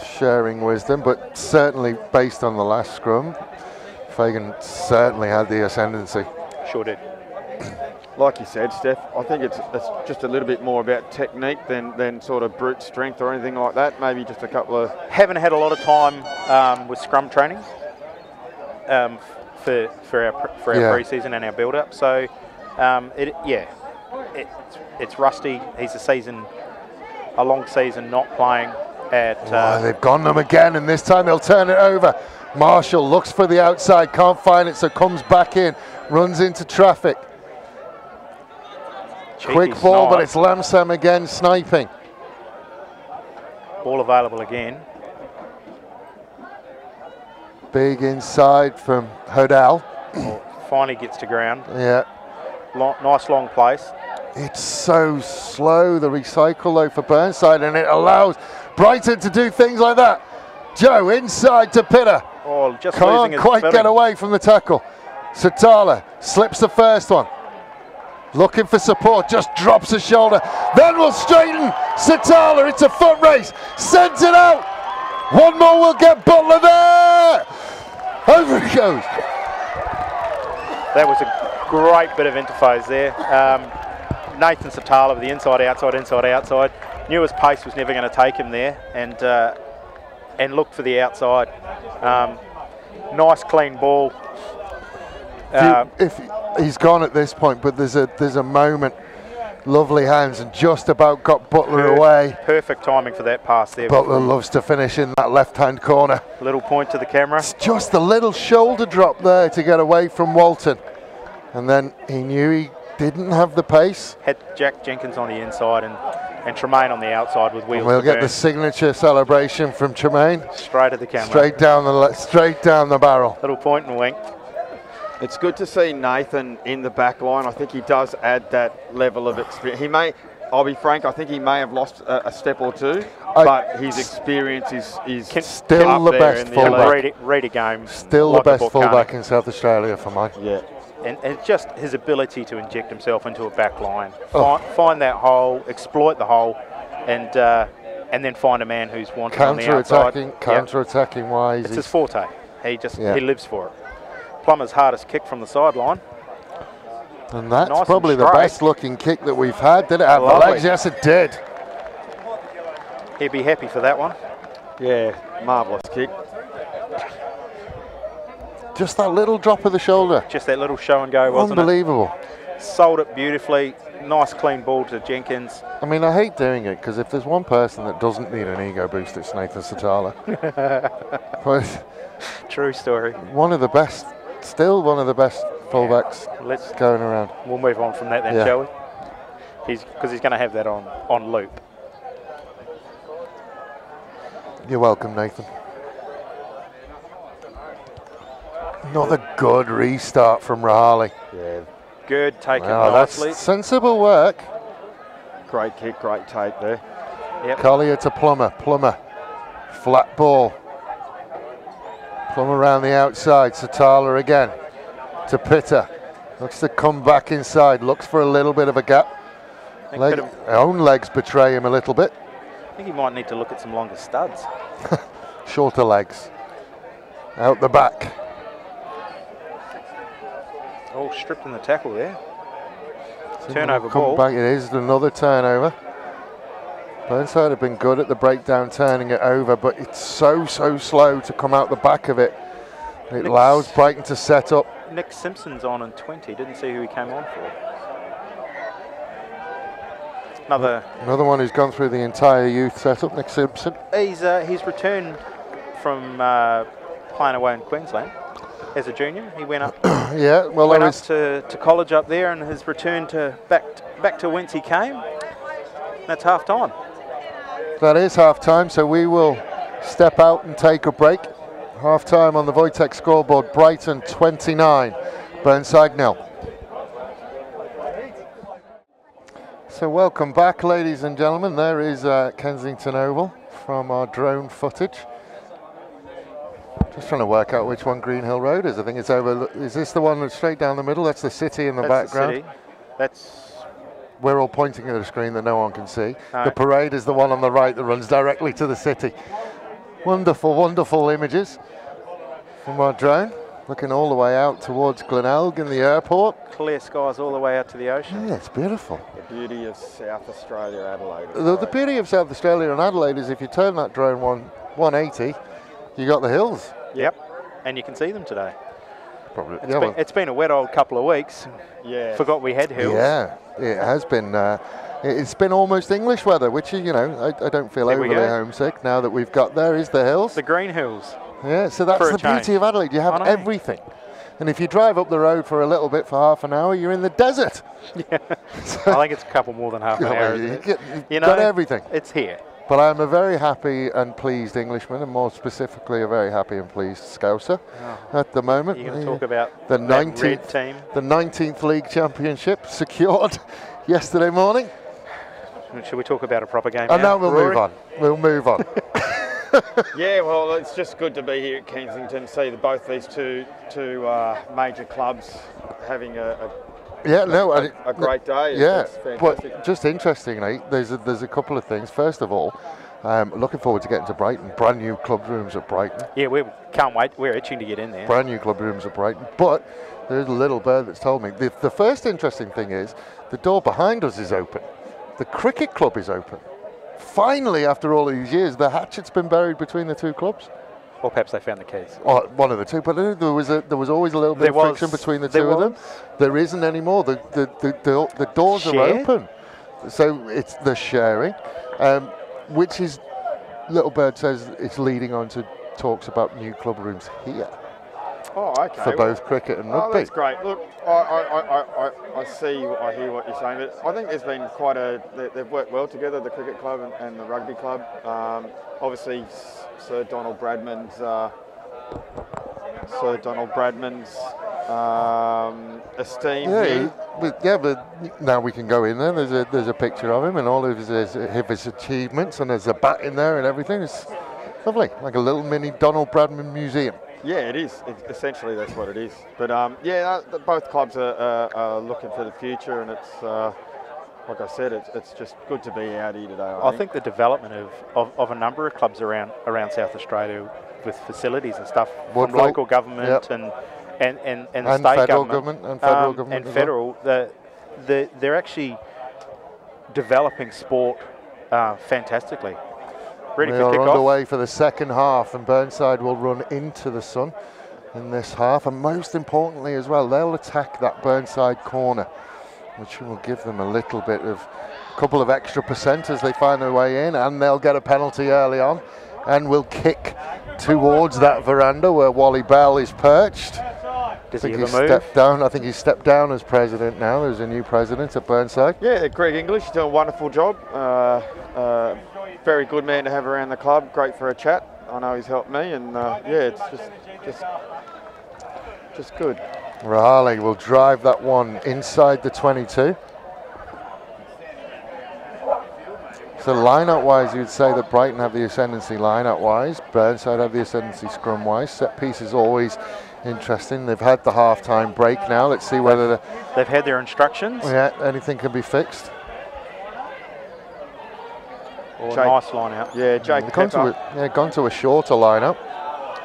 sharing wisdom, but certainly based on the last scrum, Fagan certainly had the ascendancy. Sure did. Like you said, Steph, I think it's just a little bit more about technique than sort of brute strength or anything like that. Maybe just a couple of... Haven't had a lot of time with scrum training for our pre-season and our build-up. So It's rusty. He's a long season not playing at... they've gone them again, and this time they'll turn it over. Marshall looks for the outside, can't find it, so comes back in, runs into traffic. Quick ball, but it's Lamsam again sniping. Ball available again. Big inside from Hodel. Finally gets to ground. Yeah. Nice long place. It's so slow, the recycle though for Burnside, and it allows Brighton to do things like that. Joe inside to Pitter. Oh, just can't quite get away from the tackle. Satala slips the first one. Looking for support, just drops a shoulder. Then will straighten. Satala, it's a foot race. Sends it out. One more will get Butler there. Over he goes. That was a great bit of interface there. Nathan Satala with the inside, outside. Knew his pace was never going to take him there, and looked for the outside. Nice clean ball. If he's gone at this point, but there's a moment. Lovely hands and just about got Butler away. Perfect timing for that pass there. Butler loves to finish in that left-hand corner. Little point to the camera. It's just a little shoulder drop there to get away from Walton. And then he knew he didn't have the pace. Had Jack Jenkins on the inside and Tremaine on the outside with wheels. And we'll get the signature celebration from Tremaine. Straight at the camera. Straight down the barrel. Little point and wink. It's good to see Nathan in the back line. I think he does add that level of experience. I'll be frank, I think he may have lost a step or two, but his experience is still the best fullback. Read a game. Still the best fullback in South Australia for mine. Yeah. And just his ability to inject himself into a back line. Find that hole, exploit the hole, and then find a man who's wanted on the outside. Counter-attacking wise. It's his forte. He lives for it. Plummer's hardest kick from the sideline. And that's nice probably the best looking kick that we've had. Did it have the legs? Yes, it did. He'd be happy for that one. Yeah, marvellous kick. Just that little drop of the shoulder. Just that little show and go, wasn't Unbelievable. it? Sold it beautifully. Nice clean ball to Jenkins. I mean, I hate doing it because if there's one person that doesn't need an ego boost, it's Nathan Satala. True story. One of the best. Still one of the best fullbacks going around. We'll move on from that then, shall we? Because he's going to have that on loop. You're welcome, Nathan. Another good restart from Rahali. Yeah. Good, taken nicely. That's sensible work. Great kick, great take there. Yep. Collier to Plummer. Plummer. Flat ball. Plummer around the outside. Satala again to Pitter. Looks to come back inside. Looks for a little bit of a gap. Own legs betray him a little bit. I think he might need to look at some longer studs. Shorter legs. Out the back. Oh, stripped in the tackle there. Turnover ball. Back. It is another turnover. Burnside have been good at the breakdown, turning it over, but it's so slow to come out the back of it. It allows Brighton to set up. Nick Simpson's on in 20. Didn't see who he came on for. Another one who's gone through the entire youth setup, Nick Simpson. He's returned from playing away in Queensland as a junior. He went up. Yeah, well, went up to college up there, and has returned to back to whence he came. That's half time. That is half time, so we will step out and take a break. Half time on the Voitech scoreboard. Brighton 29, Burnside 0. So welcome back, ladies and gentlemen. There is Kensington Oval from our drone footage. Just trying to work out which one Green Hill Road is. I think it's over. Is this the one that's straight down the middle? That's the city in the background. The city. That's. We're all pointing at a screen that no one can see. No. The parade is the one on the right that runs directly to the city. Wonderful, wonderful images from our drone. Looking all the way out towards Glenelg and the airport. Clear skies all the way out to the ocean. Yeah, it's beautiful. The beauty of South Australia, Adelaide. The beauty of South Australia and Adelaide is if you turn that drone 180, you got the hills. Yep, and you can see them today. probably. It's been a wet old couple of weeks. Yeah. Forgot we had hills. Yeah, it has been. It's been almost English weather, which is, I don't feel overly homesick now that we've got there. Is the hills? The green hills. Yeah, so that's the beauty of Adelaide. You have everything. And if you drive up the road for a little bit for half an hour, you're in the desert. Yeah. I think it's a couple more than half an hour. You've got everything. It's here. But I'm a very happy and pleased Englishman, and more specifically a very happy and pleased Scouser at the moment. You're going to talk about the red team? The 19th League Championship secured yesterday morning. Should we talk about a proper game now? Now we'll move on. We'll move on. Yeah, well, it's just good to be here at Kensington, see both these two major clubs having a great day. Yeah, but just interestingly, there's a couple of things. First of all, looking forward to getting to Brighton. Brand new club rooms at Brighton. Yeah, we can't wait. We're itching to get in there. Brand new club rooms at Brighton. But there's a little bird that's told me the first interesting thing is the door behind us is open. The cricket club is open. Finally, after all these years, the hatchet's been buried between the two clubs. Or perhaps they found the keys. Or one of the two, but there was always a little bit of friction between the two of them. There isn't anymore. The doors are open, so it's the sharing, which is Little Bird says it's leading on to talks about new club rooms here. Oh, okay. For both cricket and rugby. Oh, that's great. Look, I hear what you're saying, but I think there's been they've worked well together, the cricket club and the rugby club. Obviously, Sir Donald Bradman's esteem here. But now we can go in there. There's a picture of him and all of his achievements, and there's a bat in there and everything. It's lovely, like a little mini Donald Bradman museum. Yeah, it is. Essentially, that's what it is. But both clubs are looking for the future, and it's like I said, it's just good to be out here today. I think the development of a number of clubs around South Australia with facilities and stuff from local government and the state government and federal government and federal, they're actually developing sport fantastically. Ready for kickoff. We're underway for the second half, and Burnside will run into the sun in this half, and most importantly as well, they'll attack that Burnside corner, which will give them a little bit of a couple of extra % as they find their way in, and they'll get a penalty early on and will kick towards that veranda where Wally Bell is perched. Does he have a move? Stepped down. I think he's stepped down as president now. There's a new president at Burnside. Yeah, Greg English, he's doing a wonderful job. Very good man to have around the club. Great for a chat. I know he's helped me, and it's just good. Rahali will drive that one inside the 22. So line-out-wise, you'd say that Brighton have the ascendancy line-out-wise. Burnside have the ascendancy scrum-wise. Set piece is always interesting. They've had the half-time break now. Let's see whether they've had their instructions. Yeah, anything can be fixed. Nice line out. Yeah, Jake Pepper. Gone to a shorter line-up.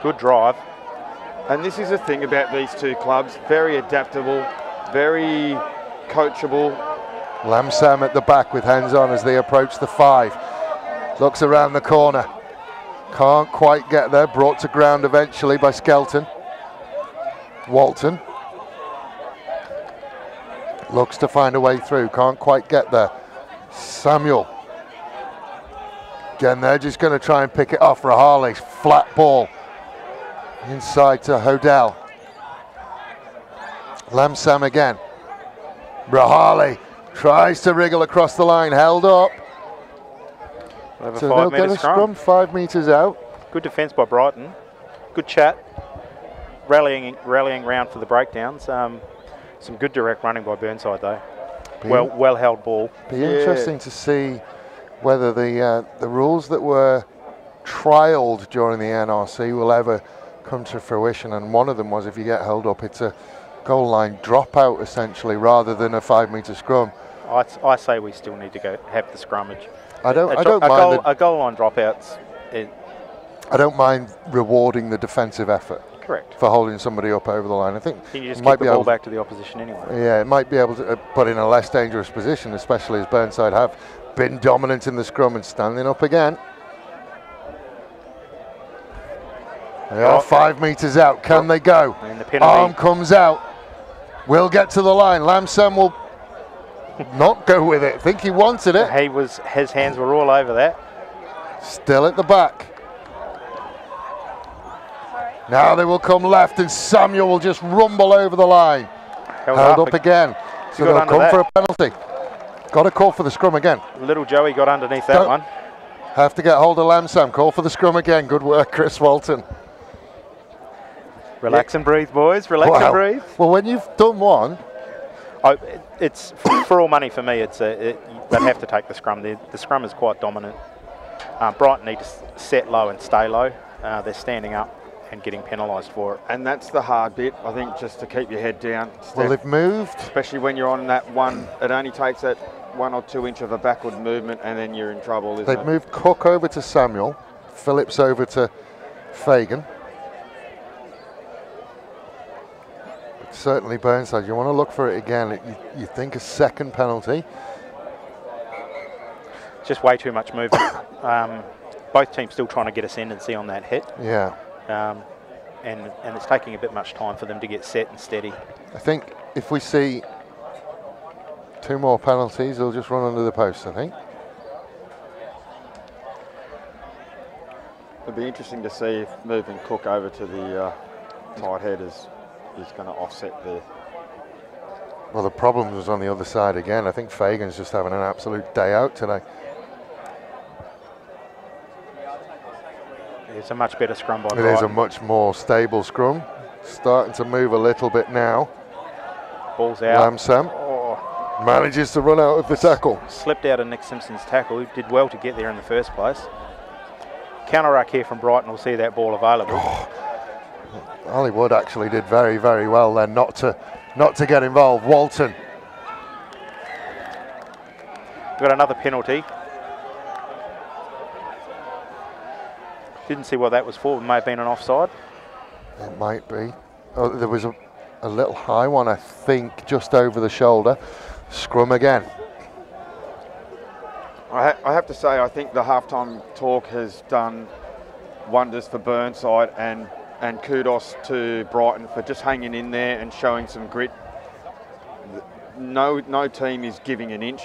Good drive. And this is the thing about these two clubs. Very adaptable, very coachable. Lamsam at the back with hands on as they approach the 5. Looks around the corner. Can't quite get there. Brought to ground eventually by Skelton. Walton. Looks to find a way through. Can't quite get there. Samuel. Again, they're just going to try and pick it off. Rahali's flat ball. Inside to Hodell. Lamsam again. Rahali tries to wriggle across the line, held up. So they'll get a scrum 5 metres out. Good defence by Brighton. Good chat. Rallying round for the breakdowns. Some good direct running by Burnside though. Well held ball. Be interesting to see whether the rules that were trialled during the NRC will ever come to fruition. And one of them was if you get held up, it's a goal line dropout essentially, rather than a 5 metre scrum. I say we still need to have the scrummage. I don't mind a goal line dropouts. I don't mind rewarding the defensive effort. Correct. For holding somebody up over the line. I think you just kick the ball back to the opposition anyway. Yeah, it might be able to put in a less dangerous position, especially as Burnside have been dominant in the scrum and standing up again. They are 5 metres out. Can they go? And the penalty. Arm comes out. Will get to the line. Lamsam will not go with it. I think he wanted it. His hands were all over that. Still at the back. Now they will come left, and Samuel will just rumble over the line. Held up again. So they'll come for a penalty. Got to call for the scrum again. Little Joey got underneath that one. Have to get hold of Lamsam. Call for the scrum again. Good work, Chris Walton. Relax and breathe, boys. Relax and breathe. Well, when you've done one, it's for all money for me. They'd have to take the scrum. The scrum is quite dominant. Brighton need to set low and stay low. They're standing up and getting penalised for it. And that's the hard bit, I think, just to keep your head down. Well, they've moved. Especially when you're on that one, it only takes that 1 or 2 inch of a backward movement and then you're in trouble, isn't it? They've moved Cook over to Samuel, Phillips over to Fagan. But certainly Burnside, you want to look for it again. You think a second penalty. Just way too much movement. Both teams still trying to get ascendancy on that hit. Yeah. And it's taking a bit much time for them to get set and steady. I think if we see 2 more penalties, they'll just run under the post, I think. It'd be interesting to see if moving Cook over to the tight head is going to offset the... Well, the problem was on the other side again. I think Fagan's just having an absolute day out today. It's a much better scrum by Brighton. It is a much more stable scrum. Starting to move a little bit now. Ball's out. Lamsam manages to run out of the tackle. Slipped out of Nick Simpson's tackle. He did well to get there in the first place. Counter-ruck here from Brighton will see that ball available. Hollywood actually did very, very well then not to get involved. Walton. We've got another penalty. Didn't see what that was for. It may have been an offside. It might be. Oh, there was a little high one, I think, just over the shoulder. Scrum again. I have to say, I think the halftime talk has done wonders for Burnside, and kudos to Brighton for just hanging in there and showing some grit. No team is giving an inch.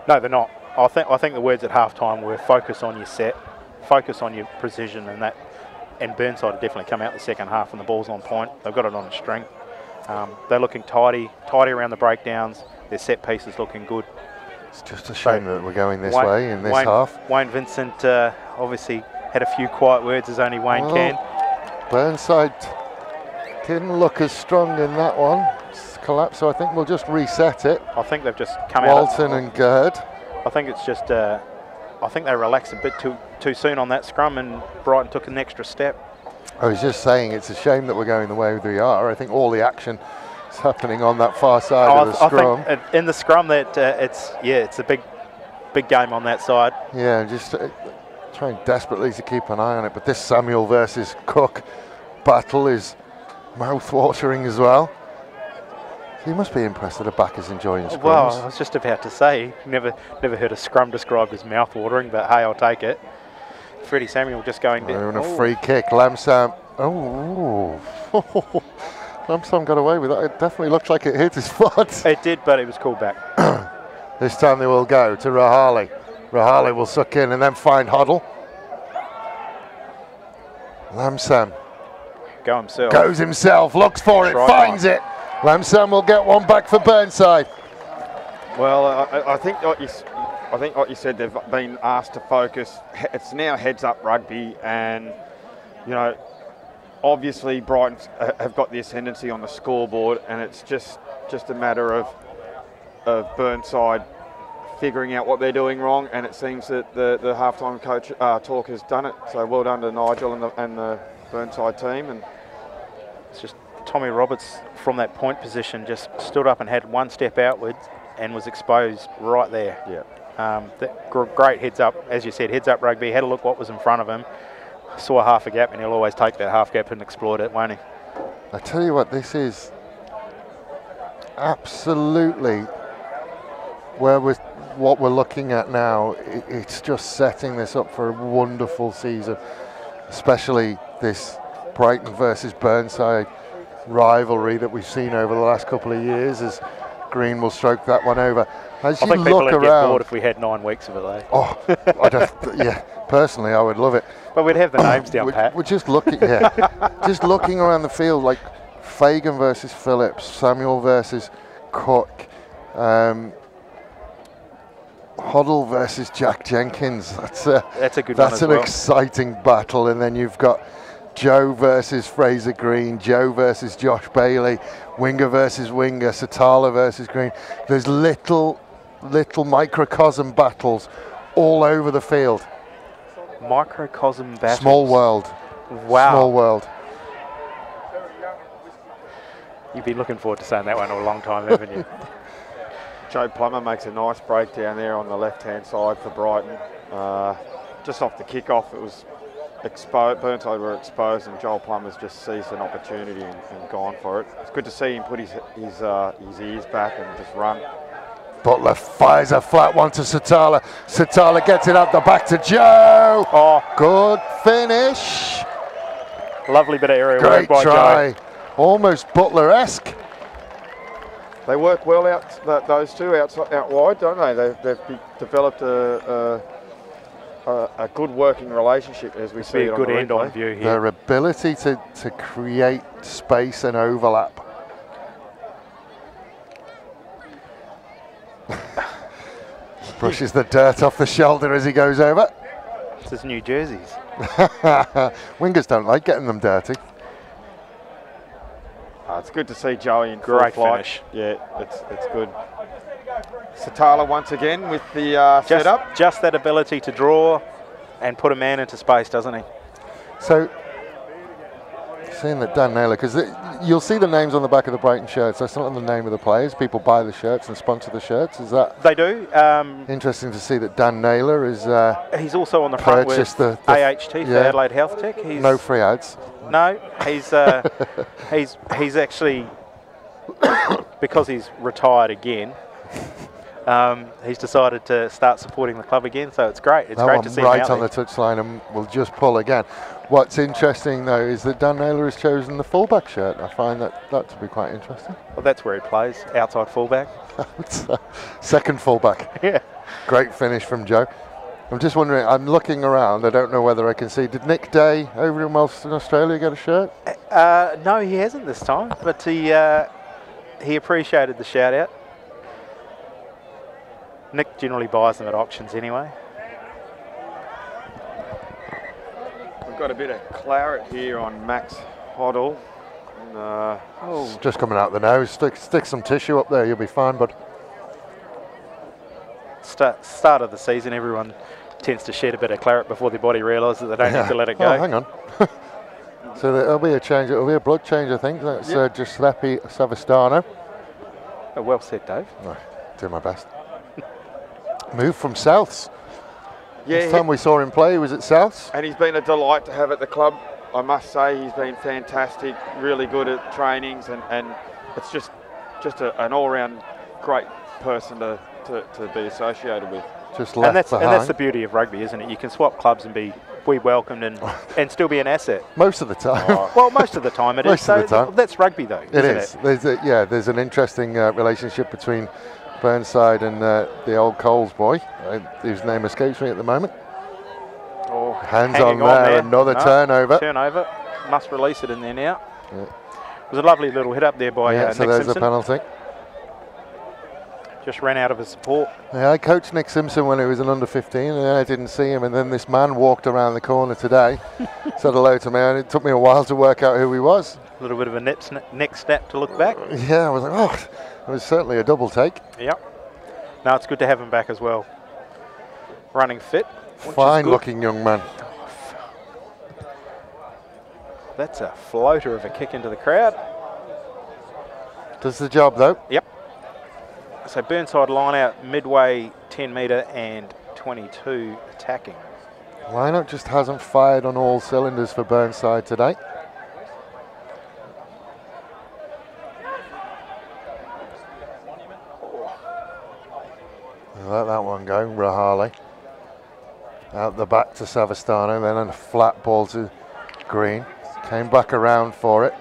No, they're not. I think the words at halftime were focus on your set, focus on your precision, and that. And Burnside have definitely come out the second half and the ball's on point. They've got it on a string. They're looking tidy around the breakdowns. Their set pieces looking good. It's just a shame that we're going this way in this half. Wayne Vincent obviously had a few quiet words, as only Wayne can. Burnside didn't look as strong in that one. It's collapsed, so I think we'll just reset it. I think they've just come out. Walton and Gerd. I think it's just. I think they relaxed a bit too soon on that scrum, and Brighton took an extra step. I was just saying it's a shame that we're going the way we are. I think all the action is happening on that far side of the scrum. I think in the scrum that it's a big game on that side. Yeah, just trying desperately to keep an eye on it. But this Samuel versus Cook battle is mouth-watering as well. You must be impressed that the back is enjoying scrums. Well, I was just about to say, never heard a scrum described as mouth-watering, but hey, I'll take it. Freddie Samuel just going down. A free kick. Lamsam. Oh, Lamsam got away with that. It definitely looked like it hit his foot. It did, but it was called back. This time they will go to Rahali. Rahali will suck in and then find Hoddle. Lamsam goes himself, looks for it, finds it. Lamsam will get one back for Burnside. Well, I think what you said, they've been asked to focus. It's now heads-up rugby, and you know, obviously Brighton have got the ascendancy on the scoreboard, and it's just a matter of Burnside figuring out what they're doing wrong. And it seems that the halftime coach talk has done it. So well done to Nigel and the Burnside team. And it's just Tommy Roberts from that point position just stood up and had one step outwards and was exposed right there. Yeah. Great heads up, as you said, heads up rugby. Had a look what was in front of him, saw half a gap, and he'll always take that half gap and exploit it, won't he? I tell you what, this is absolutely what we're looking at now. It's just setting this up for a wonderful season, especially this Brighton versus Burnside rivalry that we've seen over the last couple of years, as Green will stroke that one over. As you I think people look would get around, bored if we had 9 weeks of it though. oh, yeah, personally I would love it. But we'd have the names down pat. We're just looking, just looking around the field, like Fagan versus Phillips, Samuel versus Cook, Hoddle versus Jack Jenkins. That's a good one as well. That's an exciting battle. And then you've got Joe versus Fraser Green, Joe versus Josh Bailey, Winger versus Winger, Satala versus Green. There's little microcosm battles all over the field. Microcosm battles. Small world. Wow. Small world. You've been looking forward to saying that one for a long time, haven't you? Joe Plummer makes a nice break down there on the left-hand side for Brighton. Just off the kick-off, it was exposed. Burnside were exposed, and Joel Plummer's just seized an opportunity and gone for it. It's good to see him put his ears back and just run. Butler fires a flat one to Satala. Satala gets it up the back to Joe. Oh, good finish. Lovely bit of aerial work by try. Joe. Almost Butler-esque. They work well out, those two out wide, don't they? They've developed a good working relationship, as we see it on the replay. Good end on view here. Their ability to create space and overlap. Brushes the dirt off the shoulder as he goes over. It's his new jerseys. Wingers don't like getting them dirty. It's good to see Joey in great full flight. finish. Yeah, it's good. Satala once again with the setup. Just that ability to draw and put a man into space, doesn't he? So, seeing that Dan Naylor, because you'll see the names on the back of the Brighton shirts. That's not the name of the players. People buy the shirts and sponsor the shirts. Is that? They do. Interesting to see that Dan Naylor is. He's also on the front with the AHT for Adelaide Health Tech. He's no free ads. No, he's actually, because he's retired again, he's decided to start supporting the club again. So it's great. It's great to see him right out on there. the touchline, and we'll just pull again. What's interesting though is that Dan Naylor has chosen the fullback shirt. I find that to be quite interesting. Well, that's where he plays, outside fullback. Second fullback. Yeah. Great finish from Joe. I'm just wondering, I'm looking around, I don't know whether I can see, did Nick Day over in Western Australia get a shirt? No, he hasn't this time, but he appreciated the shout out. Nick generally buys them at auctions anyway. We've got a bit of claret here on Max Hoddle. It's just coming out the nose. Stick some tissue up there, you'll be fine, bud. Start of the season, everyone tends to shed a bit of claret before their body realises that they don't need to let it go. Oh, hang on. So there'll be a change. It'll be a blood change, I think. That's Giuseppe Savastano. Oh, well said, Dave. Right, do my best. Move from Souths. Yeah, Last time we saw him play, he was at Souths. And he's been a delight to have at the club. I must say he's been fantastic, really good at trainings, and it's just an all-round great person to be associated with. Just left behind. And that's the beauty of rugby, isn't it? You can swap clubs and be welcomed and still be an asset. Most of the time. Well, most of the time it is. Most of the time. That's rugby, though. It is. There's an interesting relationship between Burnside and the old Coles boy, whose name escapes me at the moment. Oh, hands on there. Another turnover. Turnover. Must release it in there now. Yeah. It was a lovely little hit up there by Nick so there's Simpson. a penalty. Just ran out of his support. Yeah, I coached Nick Simpson when he was an under-15, and I didn't see him. And then this man walked around the corner today, said hello to me, and it took me a while to work out who he was. A little bit of a neck snap to look back. Yeah, I was like, oh, it was certainly a double take. Yep. No, it's good to have him back as well. Running fit. Fine-looking young man. That's a floater of a kick into the crowd. Does the job, though. Yep. So Burnside line out midway 10 metre and 22 attacking. Lineup just hasn't fired on all cylinders for Burnside today. Let that one go, Rahali. Out the back to Savastano, then a flat ball to Green. Came back around for it.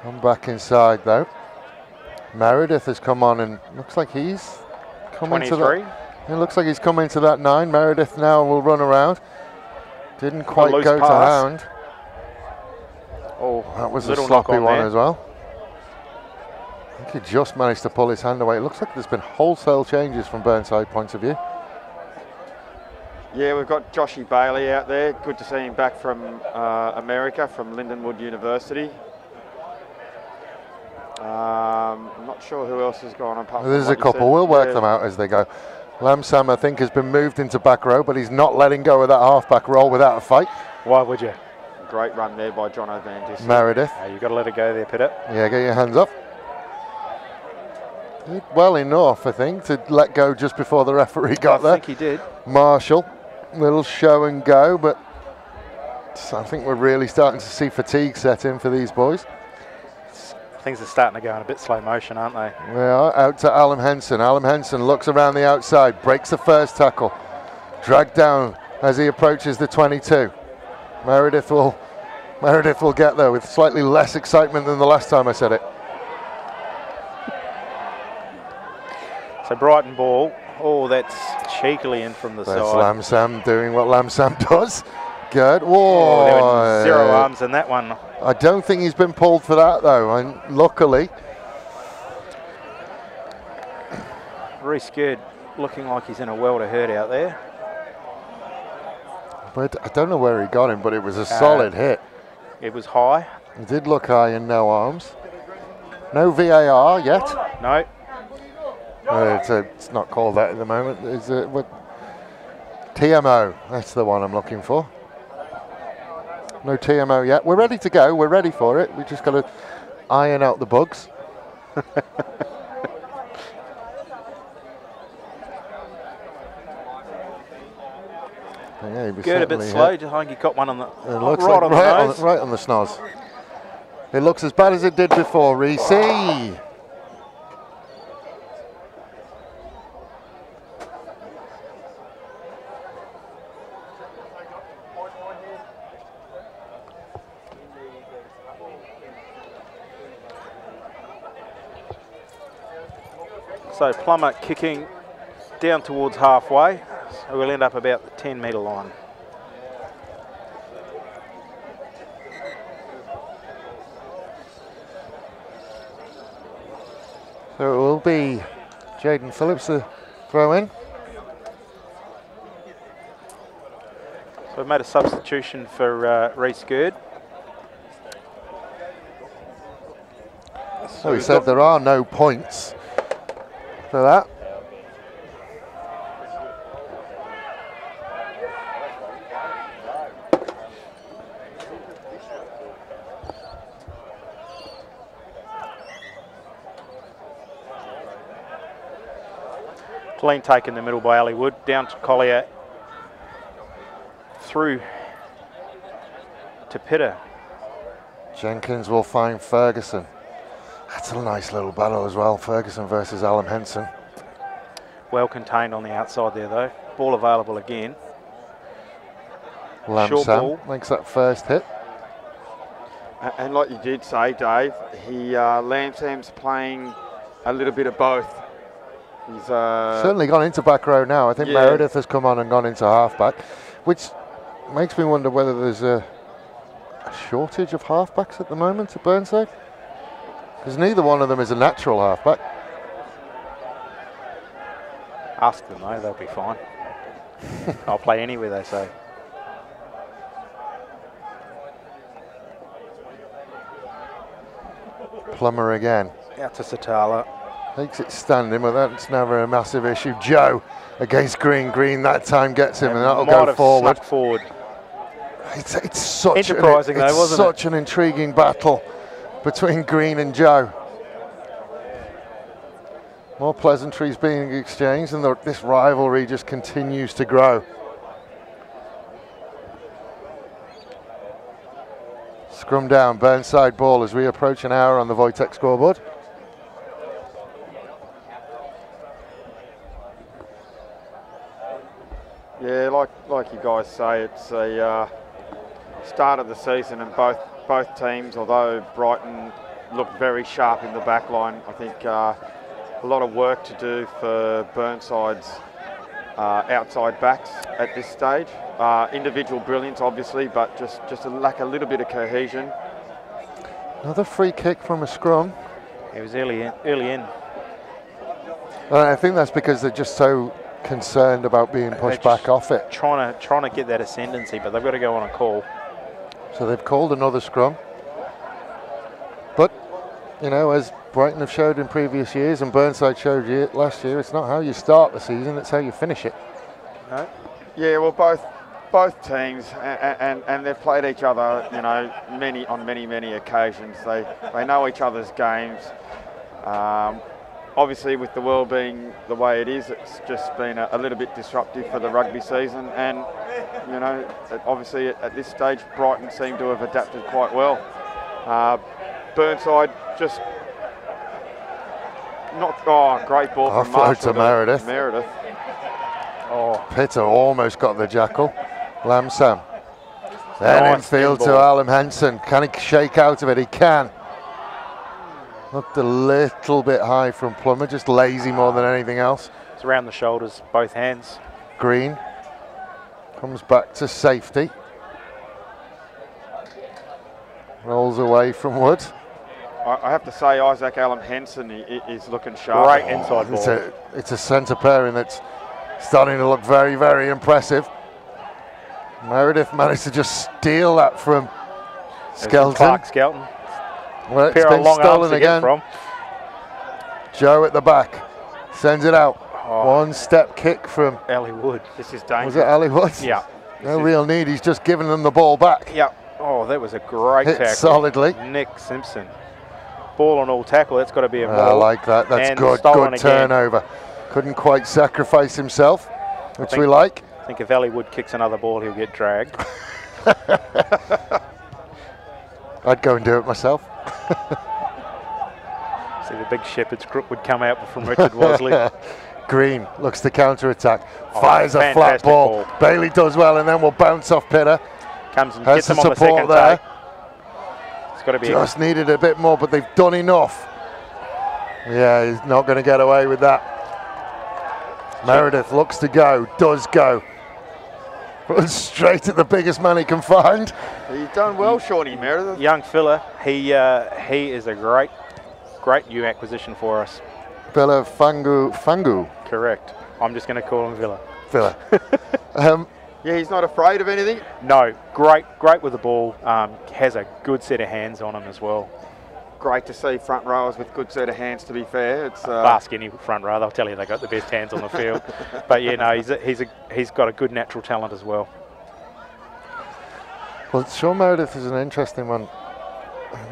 Come back inside though. Meredith has come on and looks like he's come into that. It looks like he's come into that 9. Meredith now will run around. Didn't quite go to Hound. Oh, that was a sloppy one as well. I think he just managed to pull his hand away. It looks like there's been wholesale changes from Burnside point of view. Yeah, we've got Joshy Bailey out there. Good to see him back from America, from Lindenwood University. I'm not sure who else has gone apart. There's a couple. We'll work them out as they go. Lamsam, I think, has been moved into back row, but he's not letting go of that half-back role without a fight. Why would you? Great run there by John O'Van. Meredith. You've got to let it go there, Peter. Yeah, get your hands up. Did well enough, I think, to let go just before the referee got there. I think he did. Marshall, little show and go, but I think we're really starting to see fatigue set in for these boys. Things are starting to go in a bit slow motion, aren't they? We are out to Alum Henson. Alum Henson looks around the outside, breaks the first tackle, dragged down as he approaches the 22. Meredith will get there with slightly less excitement than the last time I said it. So Brighton ball. Oh, that's cheekily in from the side. There's Lamsam doing what Lamsam does. Good. Whoa. Oh, there were 0 arms in that one. I don't think he's been pulled for that though, and luckily. Reece Good looking like he's in a world of hurt out there. But I don't know where he got him, but it was a solid hit. It was high. It did look high and no arms. No VAR yet. No. It's not called that at the moment. It's TMO, that's the one I'm looking for. No TMO yet. We're ready to go. We're ready for it. We just got to iron out the bugs. Yeah, good, a bit slow. I think he got one on the right on the nose. Right on the snoz. It looks as bad as it did before, Reece. So Plummer kicking down towards halfway, so we'll end up about the 10-metre line. So it will be Jaden Phillips to throw in. So we've made a substitution for Reece Good. So he said there are no points for that. Clean take in the middle by Ali Wood, down to Collier, through to Pitter. Jenkins will find Ferguson. That's a nice little battle as well, Ferguson versus Alum Henson. Well contained on the outside there though. Ball available again. Lamsam makes that first hit. And like you did say, Dave, Lamsam's playing a little bit of both. He's certainly gone into back row now. I think Meredith has come on and gone into halfback, which makes me wonder whether there's a shortage of halfbacks at the moment at Burnside, because neither one of them is a natural halfback. Ask them though, they'll be fine. I'll play anywhere they say. Plummer again. Out to Satala. Takes it standing, but that's never a massive issue. Joe against Green. Green that time gets him, and that'll go forward. It's such enterprising though, wasn't it? Such an intriguing battle between Green and Joe. More pleasantries being exchanged, and this rivalry just continues to grow. Scrum down, Burnside ball as we approach an hour on the Wojtek scoreboard. Yeah, like you guys say, it's a start of the season, and both teams, although Brighton looked very sharp in the back line, I think a lot of work to do for Burnside's outside backs at this stage. Individual brilliance, obviously, but just lack a little bit of cohesion. Another free kick from a scrum. It was early in. I think that's because they're just so concerned about being pushed back off it. Trying to get that ascendancy, but they've got to go on a call. So they've called another scrum. But, you know, as Brighton have showed in previous years and Burnside showed you last year, it's not how you start the season, it's how you finish it. No. Yeah, well, both teams, and they've played each other, you know, on many occasions. They know each other's games. Obviously, with the world being the way it is, it's just been a little bit disruptive for the rugby season. And, you know, obviously at this stage, Brighton seem to have adapted quite well. Burnside just great ball from Marshall to Meredith. Oh, Pitter almost got the jackal. Lamsam. Then Nice infield to ball. Alan Henson. Can he shake out of it? He can. Looked a little bit high from Plummer, just lazy more than anything else. it's around the shoulders, both hands. Green comes back to safety. Rolls away from Wood. I have to say, Isaac Allen Henson is looking sharp. Great inside ball. It's a centre pairing that's starting to look very impressive. Meredith managed to just steal that from Skelton. Clark Skelton. Well, it's Pair of been long arms stolen to get again. from. Joe at the back sends it out. One step kick from, Ali Wood. This is dangerous. was it Ali Wood? Yeah. No real need, he's just giving them the ball back. Yeah. Oh, that was a great Hit tackle. solidly. Nick Simpson. Ball on all tackle, that's got to be a I ball. like that, that's And good stolen again. turnover. Couldn't quite sacrifice himself, which we like. I think if Ali Wood kicks another ball, he'll get dragged. I'd go and do it myself. See the big shepherd's crook would come out from Richard Wosley. Green looks to counter-attack, fires a flat fantastic ball. ball. Bailey does well and then will bounce off Pitter. Comes and Has gets the him on the support second there. take. It's got to be Just needed a bit more, but they've done enough. Yeah, he's not going to get away with that. Meredith looks to go, does go. Runs straight at the biggest man he can find. You've done well, Shawnee Meredith. young fella. He is a great new acquisition for us. Villa Fangu. Correct. I'm just going to call him Villa. Villa. Yeah, he's not afraid of anything. No, great with the ball. Has a good set of hands on him as well. Great to see front rowers with good set of hands, to be fair. It's Ask any front row, they'll tell you they got the best hands on the field. But yeah, no, he's got a good natural talent as well. Well, Sean Meredith is an interesting one.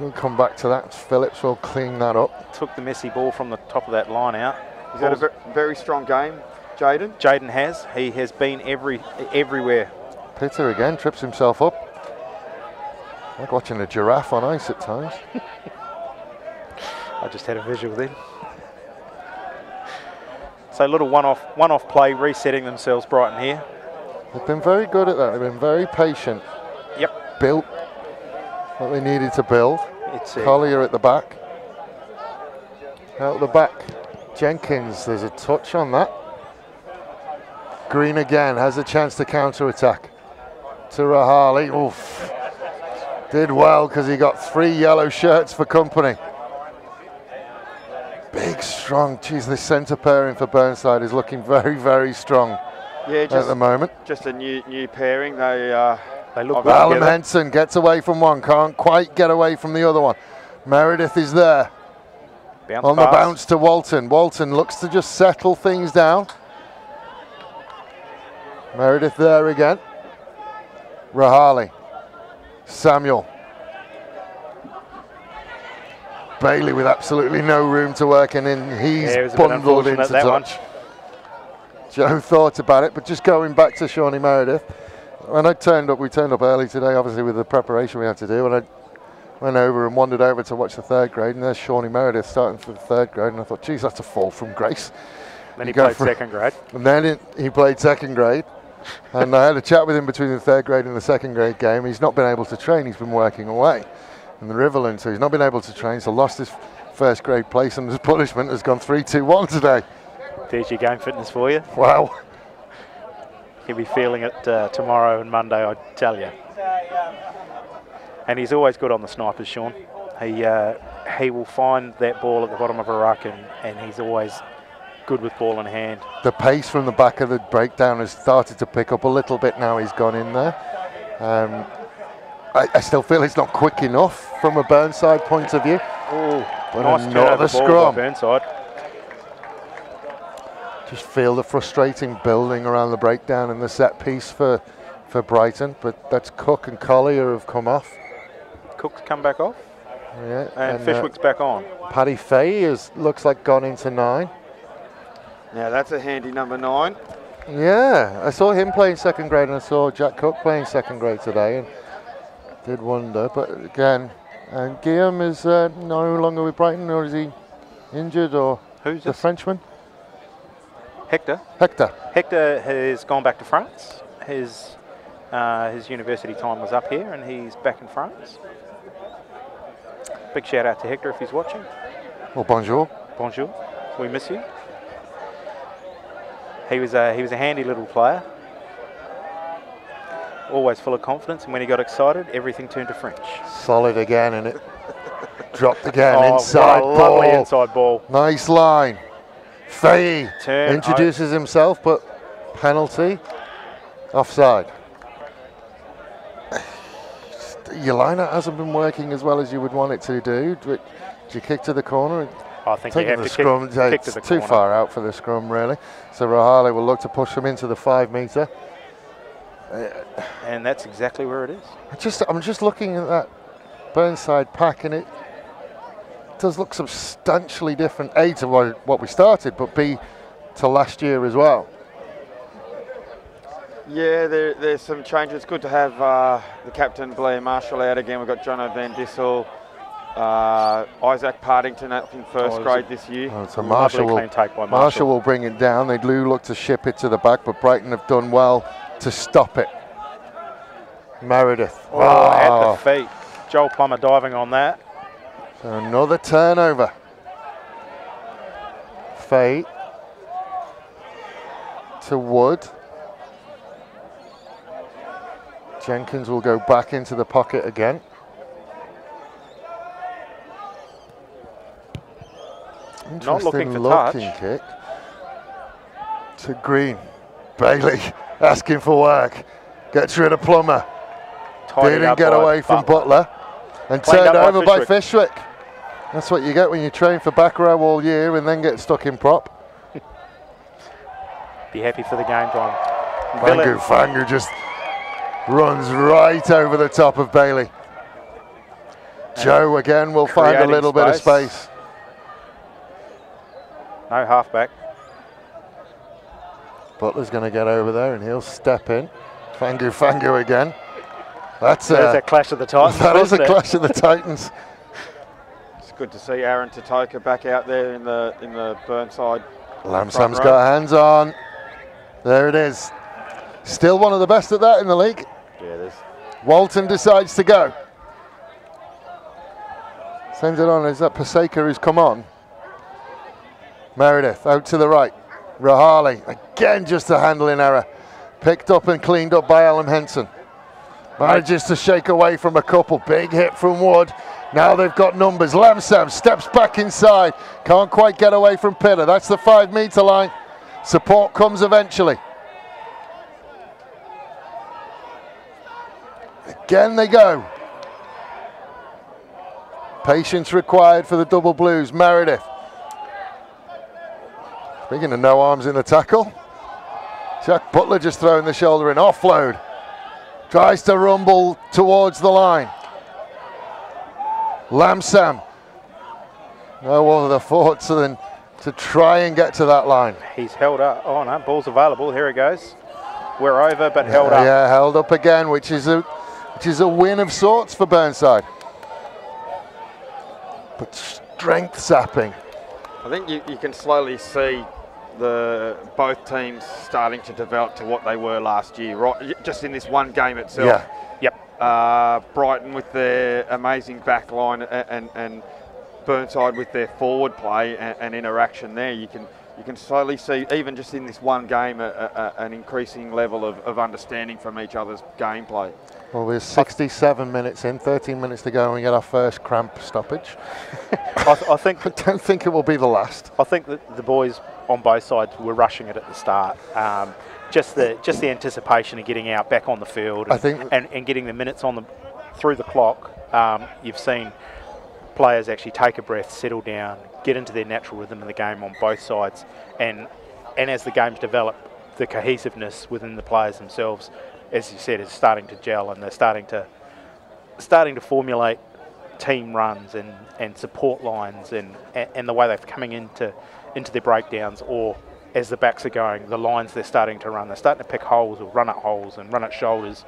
We'll come back to that. Phillips will clean that up. Took the messy ball from the top of that line out. He's had a very strong game, Jaden. Jaden has. He has been everywhere. Pitter again trips himself up. Like watching a giraffe on ice at times. I just had a visual then. So a little one-off play, resetting themselves, Brighton here. They've been very good at that. They've been very patient. Yep. Built what they needed to build. It's Collier at the back. Out the back. Jenkins, there's a touch on that. Green again has a chance to counter-attack. To Rahali. Oof. Did well because he got 3 yellow shirts for company. Big, strong. Geez, this centre pairing for Burnside is looking very strong at the moment. Just a new pairing. They look good Alan together. Henson gets away from one, can't quite get away from the other one. Meredith is there. On the bounce to Walton. Walton looks to just settle things down. Meredith there again. Rahali. Samuel. Bailey with absolutely no room to work in, and he's bundled into touch. Joe thought about it, but just going back to Shawnee Meredith, when we turned up early today, obviously with the preparation we had to do, and I went over and wandered over to watch the third grade, and there's Shawnee Meredith starting for the third grade, and I thought, geez, that's a fall from grace. Then he played second grade. And then he played second grade. And I had a chat with him between the 3rd grade and the 2nd grade game. He's not been able to train. He's been working away in the Riverland, so he's not been able to train, so lost his 1st grade place, and his punishment has gone 3-2-1 today. There's your game fitness for you. Wow. He'll be feeling it tomorrow and Monday, I tell you. And he's always good on the snipers, Sean. He will find that ball at the bottom of a ruck, and he's always good with ball in hand. The pace from the back of the breakdown has started to pick up a little bit now he's gone in there. I still feel it's not quick enough from a Burnside point of view. Oh, but nice another scrum. Burnside. Just feel the frustrating building around the breakdown and the set piece for Brighton, but that's Cook and Collier have come off. Cook's come back off. Yeah, and Fishwick's back on. Paddy Fay looks like gone into 9. Now that's a handy number 9. Yeah, I saw him playing 2nd grade, and I saw Jack Cook playing 2nd grade today, and did wonder. But again, and Guillaume is no longer with Brighton, or is he injured, or who's the Frenchman? Hector. Hector has gone back to France. His university time was up here, and he's back in France. Big shout out to Hector if he's watching. Well, bonjour. Bonjour. We miss you. He was a handy little player. Always full of confidence, and when he got excited, everything turned to French. Solid again, and it dropped again. Inside ball. Lovely inside ball. Nice line. Faye introduces himself, but penalty. Offside. Your line-out hasn't been working as well as you would want it to do. Did you kick to the corner? I think you have to scrum, kick to the corner. Too far out for the scrum, really. So Rahali will look to push him into the 5 metre. And that's exactly where it is. I'm just looking at that Burnside pack, and it does look substantially different, A, to what we started, but B, to last year as well. Yeah, there's some changes. It's good to have the captain, Blair Marshall, out again. We've got Jono Van Dissel, Isaac Partington up in 1st grade this year. Oh, so Marshall will bring it down. They do look to ship it to the back, but Brighton have done well to stop it. Meredith. Oh, at the feet. Joel Plummer diving on that. So another turnover. Fate to Wood. Jenkins will go back into the pocket again. Not looking for touch. Kick to Green. Bailey asking for work. Gets rid of Plummer. Didn't get away from Butler. And turned over by Fishwick. That's what you get when you train for back row all year and then get stuck in prop. Be happy for the game time. Fangu just runs right over the top of Bailey. Joe again will find a little bit of space. No halfback. Butler's going to get over there and he'll step in. Fangu again. There's a clash of the Titans. That is a clash of the Titans. It's good to see Aaron Tatoka back out there in the Burnside. Lamsam's got hands on. There it is. Still one of the best at that in the league. Yeah, it is. Walton decides to go. Sends it on. Is that Paseka who's come on? Meredith out to the right. Rahali again, just a handling error. Picked up and cleaned up by Alan Henson. Manages to shake away from a couple. Big hit from Wood. Now they've got numbers. Lamsam steps back inside. Can't quite get away from Pitter. That's the 5 metre line. Support comes eventually. Again they go. Patience required for the double blues. Meredith. Speaking of no arms in the tackle. Jack Butler just throwing the shoulder in. Offload. Tries to rumble towards the line. Lamsam. No other thoughts than to try and get to that line. He's held up. Oh no, ball's available. Here it goes. We're over, but held up. Yeah, held up again, which is a win of sorts for Burnside. But strength sapping. I think you can slowly see both teams starting to develop to what they were last year, right? Just in this one game itself. Yeah. Yep. Brighton with their amazing back line and Burnside with their forward play and interaction there. You can slowly see, even just in this one game, an increasing level of understanding from each other's gameplay. Well, we're 67 minutes in, 13 minutes to go, and we get our first cramp stoppage. I don't think it will be the last. I think that the boys on both sides were rushing it at the start. Just the anticipation of getting out back on the field and getting the minutes through the clock. You've seen players actually take a breath, settle down, get into their natural rhythm in the game on both sides, and as the games develop, the cohesiveness within the players themselves, as you said, is starting to gel, and they're starting to formulate team runs and support lines and the way they're coming into their breakdowns, or as the backs are going, the lines they're starting to run. They're starting to pick holes or run at holes and run at shoulders,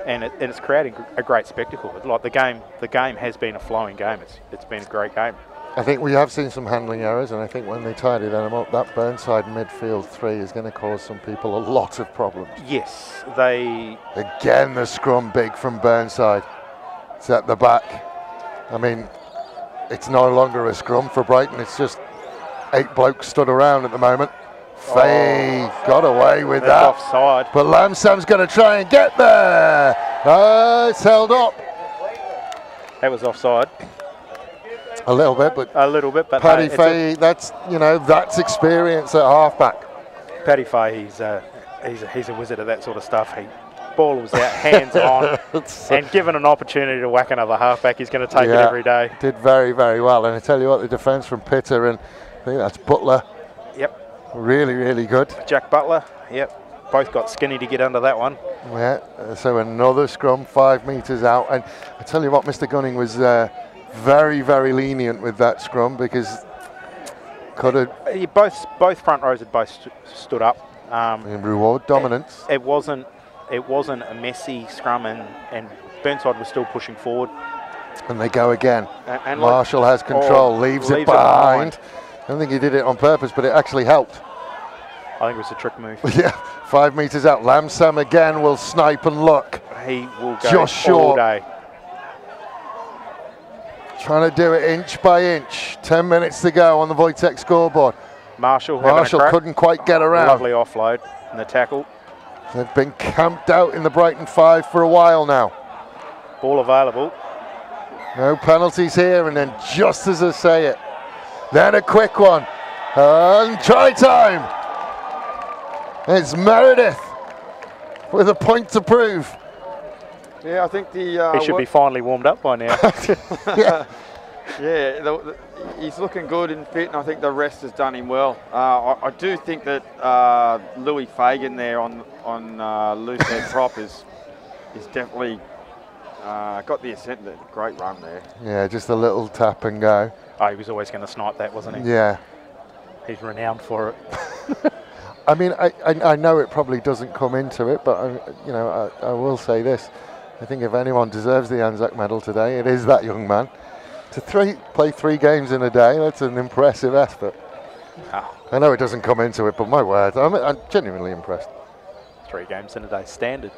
and it's creating a great spectacle. Like the game has been a flowing game. It's been a great game. I think we have seen some handling errors, and I think when they tidy them up, that Burnside midfield three is going to cause some people a lot of problems. Yes, Again, the scrum big from Burnside. It's at the back. I mean, it's no longer a scrum for Brighton. It's just 8 blokes stood around at the moment. Faye got away with that. Offside. But Lamsam's going to try and get there. It's held up. That was offside. A little bit, but Paddy Faye, that's experience at halfback. Paddy Faye, he's a wizard of that sort of stuff. Ball was out, hands on, and given an opportunity to whack another halfback, he's going to take it every day. Did very, very well. And I tell you what, the defence from Pitter, and I think that's Butler. Yep. Really, really good. Jack Butler. Yep. Both got skinny to get under that one. Yeah. So another scrum 5 metres out, and I tell you what, Mr. Gunning was very, very lenient with that scrum, because could have both front rows had both stood up. Reward dominance. It wasn't a messy scrum, and Burnside was still pushing forward. And they go again. And Marshall has control, leaves it behind. I don't think he did it on purpose, but it actually helped. I think it was a trick move. Yeah, 5 metres out. Lamsam again will snipe and look. He will go just short. All day. Trying to do it inch by inch. 10 minutes to go on the Wojtek scoreboard. Marshall couldn't quite get around. Lovely offload in the tackle. They've been camped out in the Brighton 5 for a while now. Ball available. No penalties here, and then just as I say it, then a quick one. And try time. It's Meredith with a point to prove. Yeah, I think he should be finally warmed up by now. He's looking good and fit, and I think the rest has done him well. I do think that Louis Fagan there on loose head prop is definitely got the ascent. Great run there. Yeah, just a little tap and go. Oh, he was always going to snipe that, wasn't he? Yeah. He's renowned for it. I mean, I know it probably doesn't come into it, but I will say this. I think if anyone deserves the Anzac medal today, it is that young man. To play 3 games in a day, that's an impressive effort. Oh. I know it doesn't come into it, but my word, I'm genuinely impressed. 3 games in a day, standard.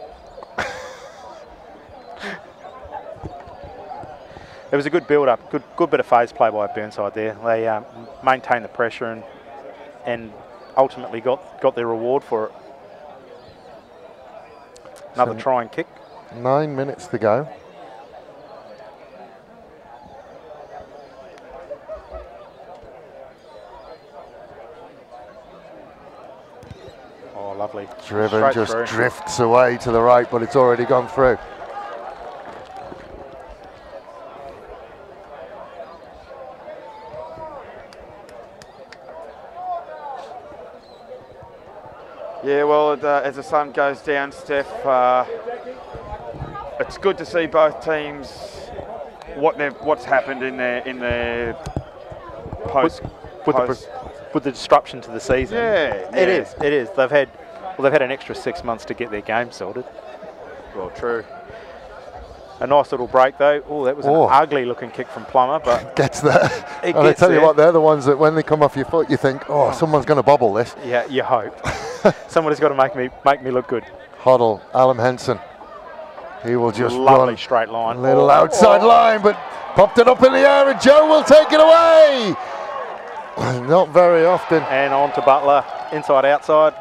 It was a good build-up, good bit of phase play by Burnside there. They maintained the pressure and ultimately got their reward for it. Another try and kick. 9 minutes to go. Oh, lovely. Driven just drifts away to the right, but it's already gone through. Yeah, well, as the sun goes down, Steph, it's good to see both teams what's happened in their post with the disruption to the season. Yeah, it is. They've had an extra 6 months to get their game sorted. Well, true. A nice little break though. Oh, that was an ugly looking kick from Plummer, but gets there. And I tell you what, they're the ones that when they come off your foot, you think, oh, someone's going to bobble this. Yeah, you hope. Somebody's got to make me look good. Hoddle, Alan Henson. He will just Lovely run. Straight line. A little outside line, but popped it up in the air, and Joe will take it away. Not very often. And on to Butler, inside, outside.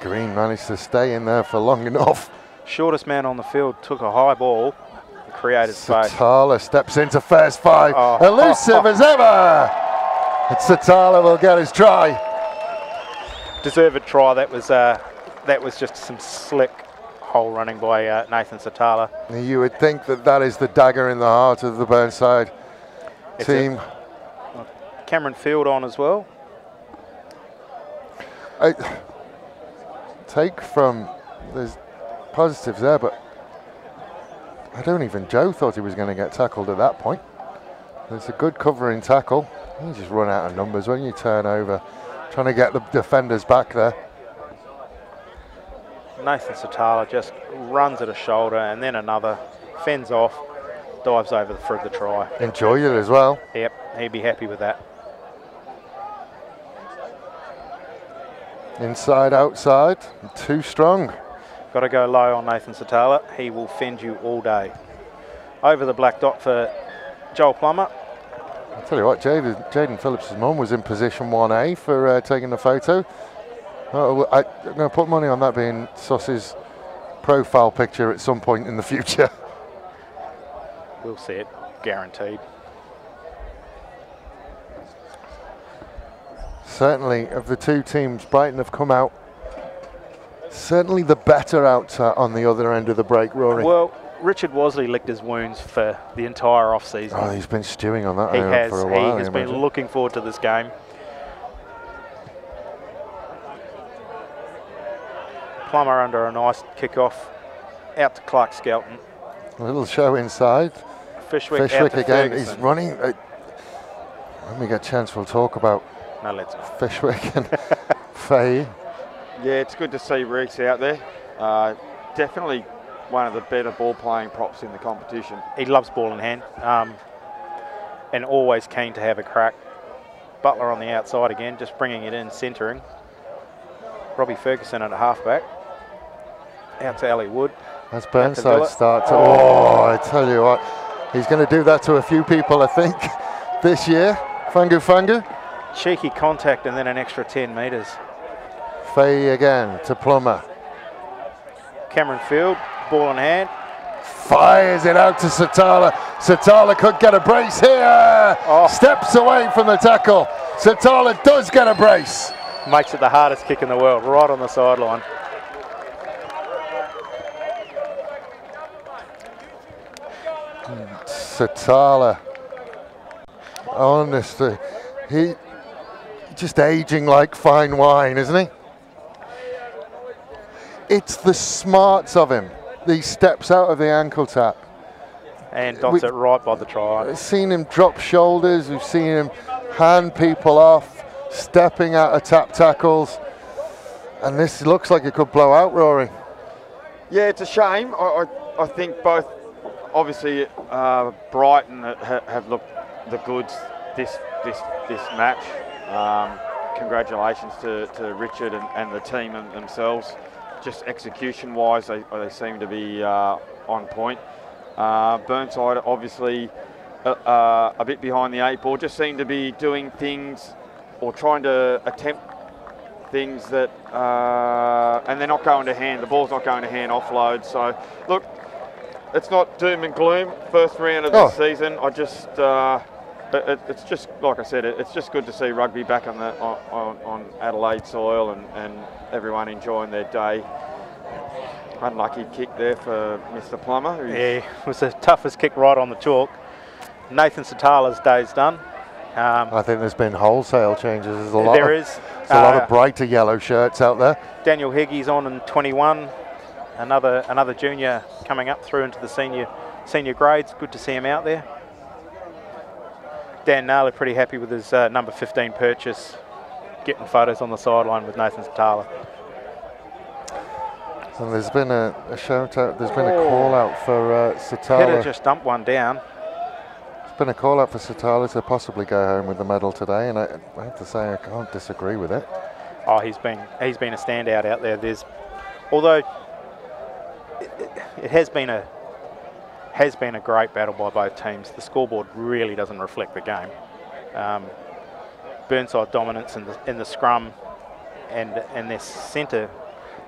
Green managed to stay in there for long enough. Shortest man on the field took a high ball and created space. Satala steps into first 5. Elusive as ever. And Satala will get his try. Deserved try. That was just some slick hole running by Nathan Satala. You would think that is the dagger in the heart of the Burnside team. Cameron Field on as well. There's positives there, but I don't even Joe thought he was going to get tackled at that point. There's a good covering tackle. You just run out of numbers when you turn over, trying to get the defenders back there. Nathan Satala just runs at a shoulder and then another, fends off, dives over for the try. Enjoy it as well. Yep, he'd be happy with that. Inside, outside, too strong. Got to go low on Nathan Satala. He will fend you all day. Over the black dot for Joel Plummer. I'll tell you what, Jaden Phillips' mum was in position 1A for taking the photo. I'm going to put money on that being Suss's profile picture at some point in the future. We'll see it, guaranteed. Certainly, of the two teams, Brighton have come out certainly the better out on the other end of the break, Rory. Well, Richard Wasley licked his wounds for the entire off-season. Oh, he's been stewing on that for a He while. has been looking forward to this game. Plummer under a nice kick-off. Out to Clark Skelton. A little show inside. Fishwick again. Ferguson. He's running. When we get a chance, we'll talk about Fishwick and Faye. Yeah, it's good to see Reeks out there. Definitely one of the better ball-playing props in the competition. He loves ball in hand and always keen to have a crack. Butler on the outside again, just bringing it in, centering. Robbie Ferguson at a halfback. Out to Ali Wood. That's Burnside start to... Oh, I tell you what. He's going to do that to a few people, I think, this year. Fangu. Cheeky contact and then an extra 10 metres. Faye again to Plummer. Cameron Field, ball in hand. Fires it out to Satala. Satala could get a brace here. Steps away from the tackle. Satala does get a brace. Makes it the hardest kick in the world, right on the sideline. Satala, honestly, he just aging like fine wine, isn't he? It's the smarts of him. He steps out of the ankle tap. And dots it right by the try. We've seen him drop shoulders, we've seen him hand people off, stepping out of tap tackles. And this looks like it could blow out, Rory. Yeah, it's a shame. I think both, obviously, Brighton have looked the goods this match. Congratulations to Richard and the team themselves. Just execution-wise, they seem to be on point. Burnside, obviously, a bit behind the 8 ball, just seem to be doing things or trying to attempt things that, and they're not going to hand. The ball's not going to hand offload. So, look, it's not doom and gloom. First round of the season, I just, it's just like I said, it's just good to see rugby back on Adelaide soil and everyone enjoying their day. Unlucky kick there for Mr. Plummer. Yeah, it was the toughest kick right on the chalk. Nathan Satala's day's done. I think there's been wholesale changes. There's a lot of brighter yellow shirts out there. Daniel Higgy's on in 21. Another junior coming up through into the senior grades. Good to see him out there. Dan Naylor pretty happy with his number 15 purchase, getting photos on the sideline with Nathan Satala. And there's been a shout out, there's been a call out for Satala. Peter just dumped one down. There's been a call out for Satala to possibly go home with the medal today, and I have to say I can't disagree with it. Oh, he's been a standout out there. Although it has been a great battle by both teams. The scoreboard really doesn't reflect the game. Burnside dominance in the scrum and their centre,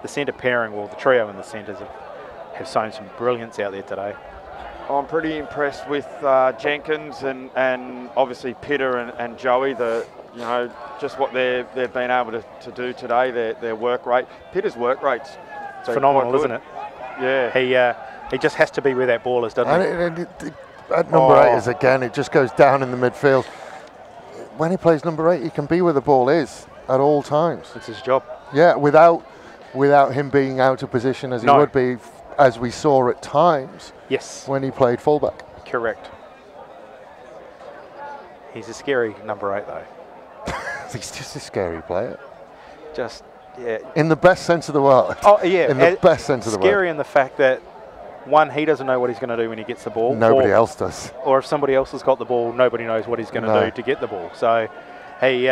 the centre pairing, well, the trio in the centres have shown some brilliance out there today. I'm pretty impressed with Jenkins and obviously Pitter and Joey. Just what they've been able to do today. Their work rate, Pitter's work rate's phenomenal, isn't it? Yeah. He just has to be where that ball is, doesn't he? At number 8 is again, it just goes down in the midfield. When he plays number 8, he can be where the ball is at all times. It's his job. Yeah, without him being out of position as he would be, as we saw at times. Yes. When he played fullback. Correct. He's a scary number 8, though. He's just a scary player. Yeah. In the best sense of the word. Oh, yeah. In the best sense of the word. Scary in the fact that, one, he doesn't know what he's going to do when he gets the ball. Nobody else does. Or if somebody else has got the ball, nobody knows what he's going to do to get the ball. So he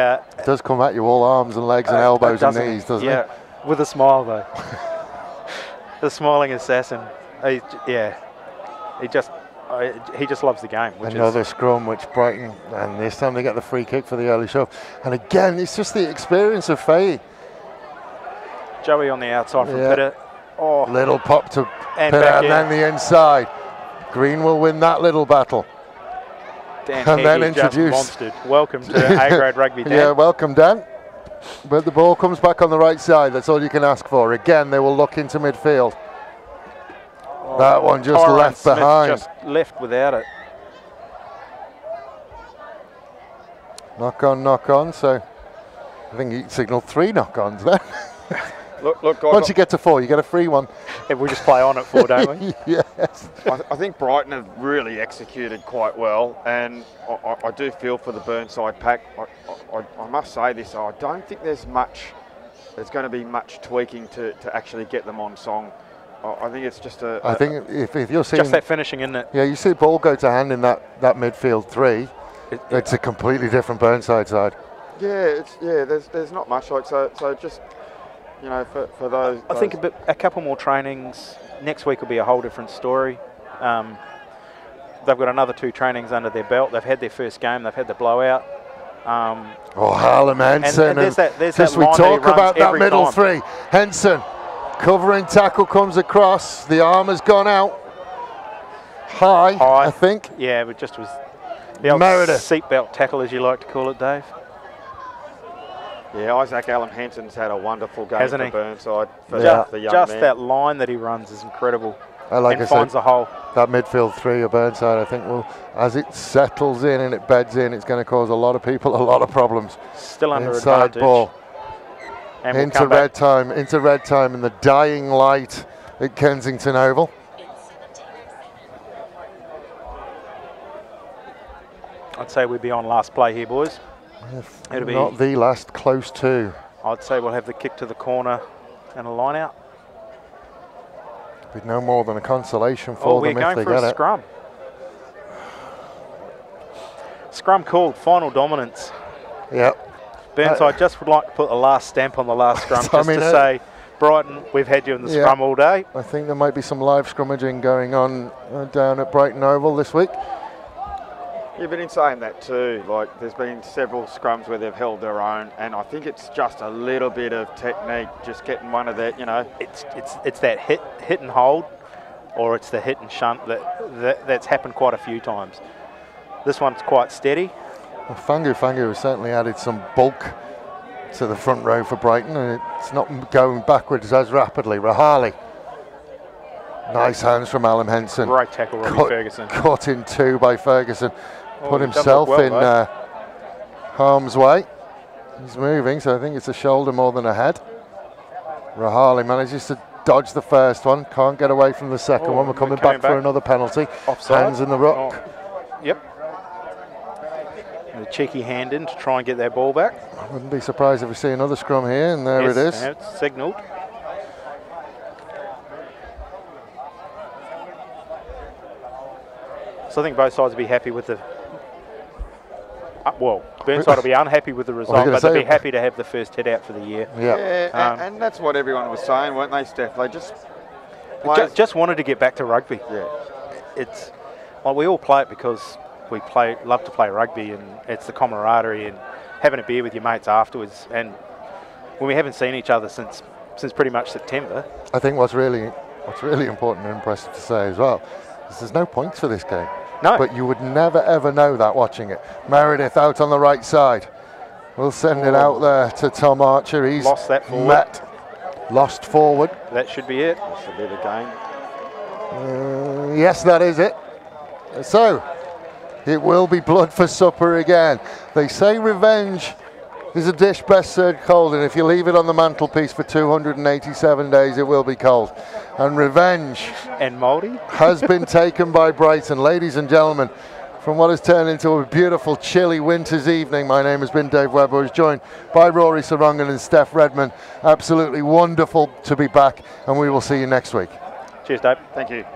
does come at you all arms and legs and elbows and knees, doesn't he? Yeah, with a smile though. The smiling assassin. He just loves the game. Another scrum, which Brighton, and this time they get the free kick for the early shove. And again, it's just the experience of Faye. Joey on the outside from Pitter. Oh, little pop to and Pitter, and then the inside. Green will win that little battle. Dan and then introduce. Welcome to A-grade rugby, Dan. Yeah, welcome, Dan. But the ball comes back on the right side. That's all you can ask for. Again, they will look into midfield. That one just left Smith behind. Just left without it. Knock on. So I think he signalled 3 knock-ons there. Look, guys, once you get to 4, you get a free one. If we just play on at 4, don't we? Yes. I think Brighton have really executed quite well, and I do feel for the Burnside pack. I must say this, I don't think there's going to be much tweaking to actually get them on song. I think it's just I think if you're seeing... Just that finishing, isn't it? Yeah, you see the ball go to hand in that midfield 3, it's a completely different Burnside side. Yeah, there's not much like so just... for those... I think a couple more trainings. Next week will be a whole different story. They've got another 2 trainings under their belt. They've had their first game. They've had the blowout. Harlem Henson. And there's just that we line talk that about that middle time. 3. Henson, covering tackle comes across. The arm has gone out. High, I think. Yeah, but just was the old seatbelt tackle, as you like to call it, Dave. Yeah, Isaac Allen Henson's had a wonderful game for Burnside. For the young just man. that line that he runs is incredible. Like and finds a hole. That midfield 3 of Burnside, I think, will, as it settles in and it beds in, it's going to cause a lot of people a lot of problems. Still under inside advantage. Ball. And into red time in the dying light at Kensington Oval. I'd say we'd be on last play here, boys. It'll be not the last, close to. I'd say we'll have the kick to the corner and a line out. Be no more than a consolation for them if they get it. We're going for a scrum. Scrum called, final dominance. Yep. Burnside just would like to put a last stamp on the last scrum, just to say, Brighton, we've had you in the scrum all day. I think there might be some live scrummaging going on down at Brighton Oval this week. Yeah, but in saying that too, like there's been several scrums where they've held their own, and I think it's just a little bit of technique, just getting one of that, It's that hit and hold, or it's the hit and shunt that's happened quite a few times. This one's quite steady. Well, Fangu has certainly added some bulk to the front row for Brighton, and it's not going backwards as rapidly. Rahali. Nice hands from Alan Henson. Great tackle, Robbie Ferguson. Caught in 2 by Ferguson. Put himself in harm's way. He's moving, so I think it's a shoulder more than a head. Rahali manages to dodge the first one. Can't get away from the second one. We're coming back for another penalty. Offside. Hands in the ruck. Yep. And a cheeky hand in to try and get their ball back. I wouldn't be surprised if we see another scrum here, and there it is. It's signalled. So I think both sides will be happy with the. Well, Burnside will be unhappy with the result, but they'll be happy to have the first hit out for the year. Yeah, and that's what everyone was saying, weren't they, Steph? They just wanted to get back to rugby. Yeah, it's like we all play it because we love to play rugby, and it's the camaraderie and having a beer with your mates afterwards. And when we haven't seen each other since pretty much September. I think what's really important and impressive to say as well is there's no points for this game. No. But you would never ever know that watching it. Meredith out on the right side. We'll send it out there to Tom Archer. He's lost that forward. Lost forward. That should be it. That should be the game. Yes, that is it. So, it will be blood for supper again. They say revenge is a dish best served cold, and if you leave it on the mantelpiece for 287 days, it will be cold. And revenge and mouldy has been taken by Brighton. Ladies and gentlemen, from what has turned into a beautiful, chilly winter's evening, my name has been Dave Webber. I was joined by Rory Sarongan and Steph Redmond. Absolutely wonderful to be back, and we will see you next week. Cheers, Dave. Thank you.